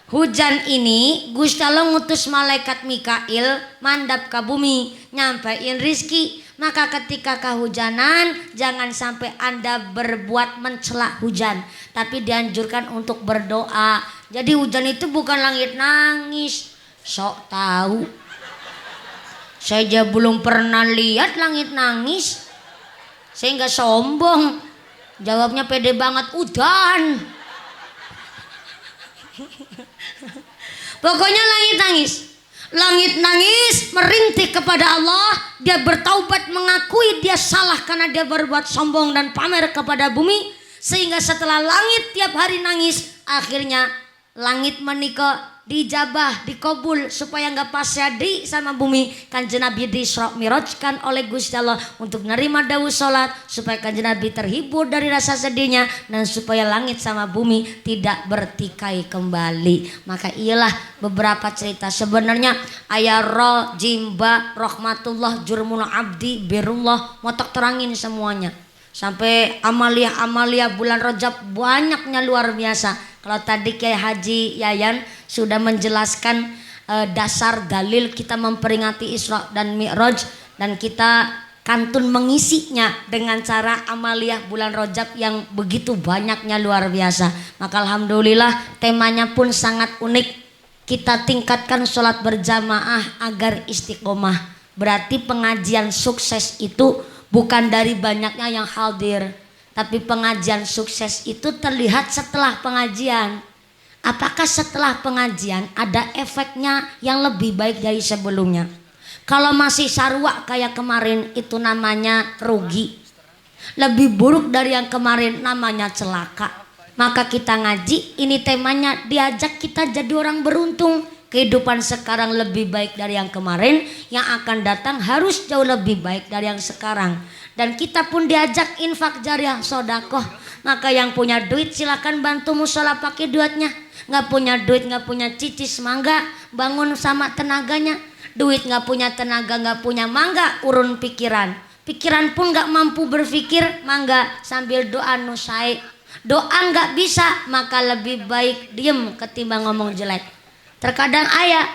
Hujan ini Gusti Allah ngutus malaikat Mikail mandap ke bumi nyampein rizki. Maka ketika kehujanan jangan sampai Anda berbuat mencela hujan, tapi dianjurkan untuk berdoa. Jadi hujan itu bukan langit nangis. Sok tahu. Saya belum pernah lihat langit nangis. Sehingga sombong. Jawabnya pede banget, udan. Pokoknya langit nangis. Langit nangis merintih kepada Allah. Dia bertaubat mengakui dia salah karena dia berbuat sombong dan pamer kepada bumi. Sehingga setelah langit tiap hari nangis, akhirnya langit menikah, dijabah, dikabul supaya nggak pasyadi sama bumi. Kanjeng Nabi Isra Mi'rajkan oleh Gusti Allah untuk menerima dawuh salat supaya Kanjeng Nabi terhibur dari rasa sedihnya dan supaya langit sama bumi tidak bertikai kembali. Maka ialah beberapa cerita. Sebenarnya ayat roh jimba rahmatullah jurmul abdi birullah motok terangin semuanya. Sampai amalia bulan Rajab banyaknya luar biasa. Kalau tadi Kiai Haji Yayan sudah menjelaskan dasar dalil kita memperingati Isra dan Mi'raj, dan kita kantun mengisinya dengan cara amalia bulan Rajab yang begitu banyaknya luar biasa. Maka alhamdulillah temanya pun sangat unik. Kita tingkatkan sholat berjamaah agar istiqomah. Berarti pengajian sukses itu bukan dari banyaknya yang hadir, tapi pengajian sukses itu terlihat setelah pengajian. Apakah setelah pengajian ada efeknya yang lebih baik dari sebelumnya? Kalau masih sarwa kayak kemarin itu namanya rugi. Lebih buruk dari yang kemarin namanya celaka. Maka kita ngaji, ini temanya diajak kita jadi orang beruntung. kehidupan sekarang lebih baik dari yang kemarin, yang akan datang harus jauh lebih baik dari yang sekarang. Dan kita pun diajak infak jariah, sodakoh. Maka yang punya duit silakan bantu musola pakai duitnya. Nggak punya duit, nggak punya cicis, mangga bangun sama tenaganya. Duit nggak punya tenaga, nggak punya mangga urun pikiran. Pikiran pun nggak mampu berpikir, mangga sambil doa nusai. Doa nggak bisa, maka lebih baik diem ketimbang ngomong jelek. Terkadang ayah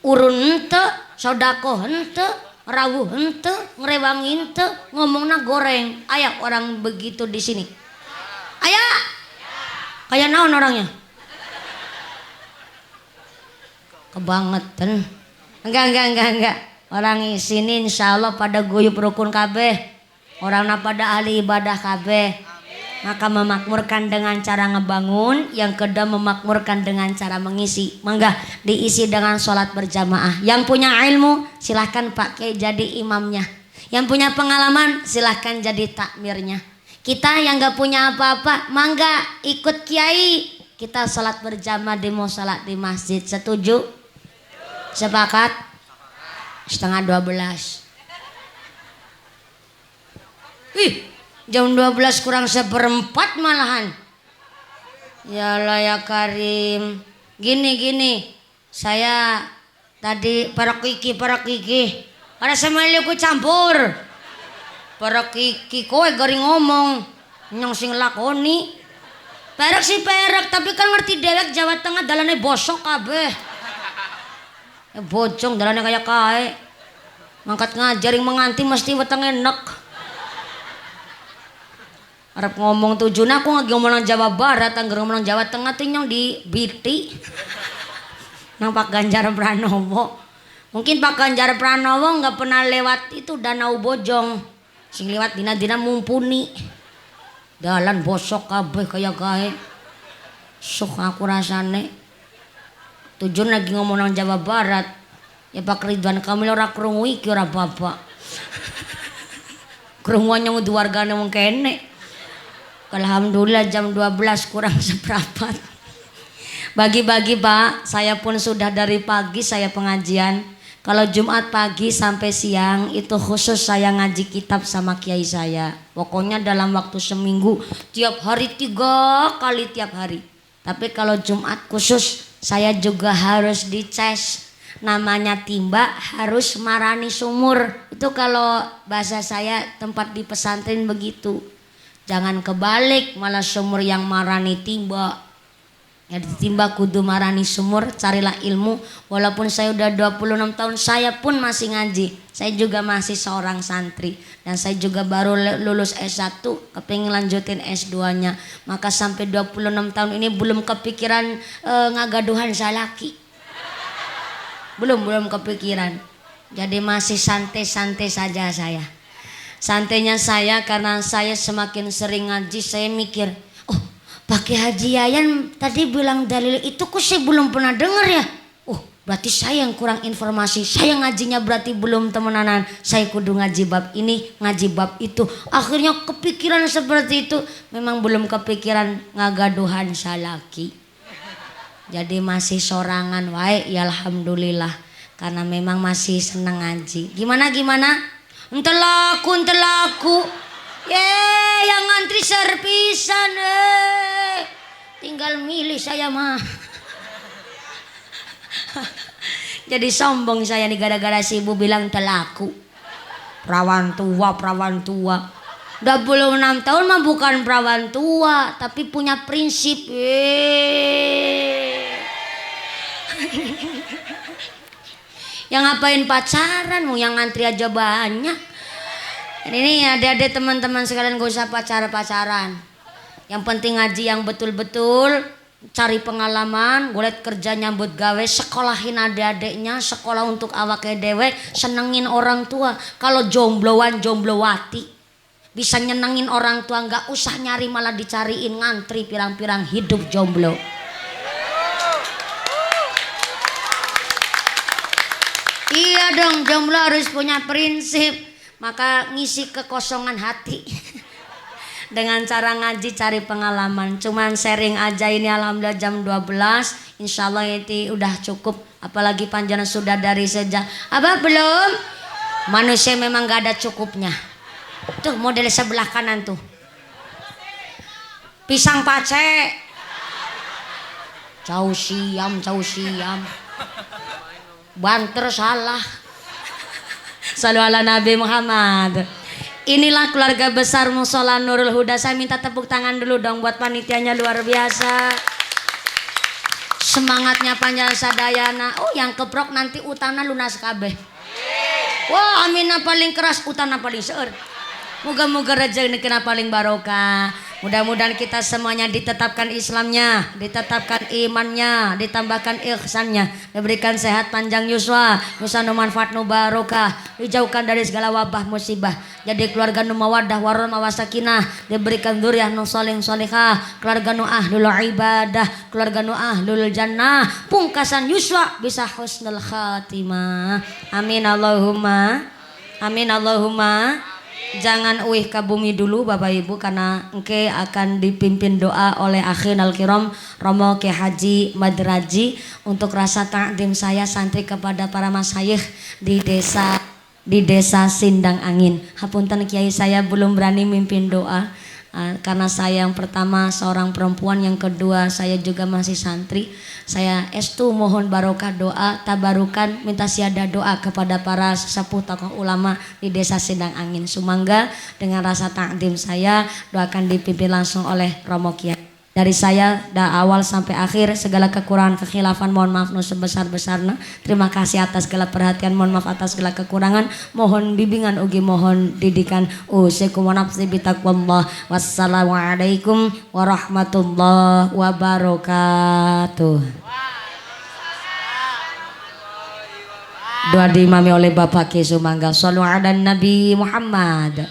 urun ente, sodako ente, rawuh ente, ngerewang ente, ngomongnya goreng. Ayah orang begitu di sini. Ayah, kayak naon orangnya? Kebangetan. Enggak. Orang sini insya Allah pada guyup rukun kabeh. Orangnya pada ahli ibadah kabeh. Maka memakmurkan dengan cara ngebangun, yang kedua memakmurkan dengan cara mengisi. Mangga diisi dengan sholat berjamaah. Yang punya ilmu silahkan pakai jadi imamnya. Yang punya pengalaman silahkan jadi takmirnya. Kita yang gak punya apa-apa, mangga ikut kiai. Kita sholat berjamaah di musola di masjid. Setuju? Sepakat? 11:30. Jam 12 kurang 1/4 malahan. Yalah ya Karim. Gini. Saya tadi para kiki. Ada semeli ku campur. Para kiki kowe gari ngomong. Nyong sing lakoni. Perek sih perek, tapi kan ngerti dewek Jawa Tengah dalane bosok kabeh. Bojong dalane kayak kae. Mangkat ngajaring menganti mesti weteng enek. Arep ngomong tujuna aku lagi ngomong nang Jawa Barat, angger ngomong nang Jawa Tengah tuh nyong di Biti. Nang Pak Ganjar Pranowo. Mungkin Pak Ganjar Pranowo nggak pernah lewat itu Danau Bojong. Sing lewat dina-dina mumpuni. Dalan bosok kabeh kaya gae. Sok aku rasane. Tujun lagi ngomong nang Jawa Barat. Ya Pak Ridwan Kamil ora krungu iki ora bapak. Krunguan nyong wargane wong kene. Alhamdulillah jam 12 kurang 1/4. Bagi-bagi Pak, saya pun sudah dari pagi saya pengajian. Kalau Jumat pagi sampai siang itu khusus saya ngaji kitab sama kiai saya. Pokoknya dalam waktu seminggu tiap hari 3 kali tiap hari. Tapi kalau Jumat khusus saya juga harus dices. Namanya timba harus marani sumur. Itu kalau bahasa saya tempat di pesantren begitu. Jangan kebalik malah sumur yang marani timba. Ya ditimba kudu marani sumur, carilah ilmu. Walaupun saya udah 26 tahun saya pun masih ngaji. Saya juga masih seorang santri. Dan saya juga baru lulus S1, kepingin lanjutin S2-nya. Maka sampai 26 tahun ini belum kepikiran ngagaduhan salaki. Belum kepikiran. Jadi masih santai-santai saja saya. Santainya saya karena saya semakin sering ngaji, saya mikir, oh pakai Haji Yayan tadi bilang dalil itu kok saya belum pernah dengar ya. Oh berarti saya yang kurang informasi, saya ngajinya berarti belum temenanan. Saya kudu ngaji bab ini, ngaji bab itu. Akhirnya kepikiran seperti itu. Memang belum kepikiran ngagaduhan salaki. Jadi masih sorangan wae ya alhamdulillah. Karena memang masih seneng ngaji. Gimana? Entelaku. Yang ngantri serpisan tinggal milih saya mah. Jadi sombong saya nih gara-gara si ibu bilang telaku. Perawan tua. 26 tahun mah bukan perawan tua, tapi punya prinsip. Yang ngapain pacaran, mau yang ngantri aja banyak. Dan ini adik-adik teman-teman sekalian gak usah pacaran. Yang penting ngaji yang betul-betul, cari pengalaman, golek kerja nyambut gawe, sekolahin adik-adiknya, sekolah untuk awake dewe, senengin orang tua. Kalau jombloan jomblowati, bisa nyenengin orang tua, nggak usah nyari malah dicariin ngantri pirang-pirang hidup jomblo. Iya dong, jomblo harus punya prinsip. Maka ngisi kekosongan hati. dengan cara ngaji cari pengalaman. Cuman sharing aja ini alhamdulillah jam 12. Insyaallah itu udah cukup. Apalagi panjenengan sudah dari sejak apa belum? Manusia memang gak ada cukupnya. Tuh model sebelah kanan tuh. Pisang pace. Cau siam. Banter salah. Sallu ala Nabi Muhammad. Inilah keluarga besar Mushola Nurul Huda. Saya minta tepuk tangan dulu dong buat panitianya, luar biasa. Semangatnya panjang sadayana. Oh yang keprok nanti utana lunas kabeh. Wah aminah paling keras, utana paling seur. Moga-moga rezeki kena paling barokah. Mudah-mudahan kita semuanya ditetapkan Islamnya, ditetapkan imannya, ditambahkan ihsannya, diberikan sehat panjang yuswa, nusa nu manfaat nu barokah, dijauhkan dari segala wabah musibah. Jadi keluarga nu mawaddah warahmah wasakinah, diberikan dzurriyyah nu sholih sholihah, keluarga nu ahlul ibadah, keluarga nu ahlul jannah, pungkasan yuswa bisa husnul khatimah. Amin Allahumma. Amin Allahumma. Jangan uih ke bumi dulu Bapak Ibu karena engke akan dipimpin doa oleh akhinal kiram Romo Ki Haji Madraji untuk rasa takdim saya santri kepada para masyayikh di desa Sindang Angin. Hapunten Kiai saya belum berani mimpin doa karena saya yang pertama seorang perempuan, yang kedua saya juga masih santri. Saya estu mohon barokah doa tabarukan, minta siada doa kepada para sesepuh tokoh ulama di desa Sindang Angin. Sumangga dengan rasa takdim saya doakan dipimpin langsung oleh Romo Kiai. Dari saya dari awal sampai akhir segala kekurangan kekhilafan mohon maaf nu sebesar-besarna. Terima kasih atas segala perhatian, mohon maaf atas segala kekurangan, mohon bimbingan ugi mohon didikan. Usikum wa nafsi bitaqwallah. Wassalamualaikum warahmatullahi wabarakatuh. Doa diimami oleh Bapak Ki Sumangga. Shallu ala Nabi Muhammad.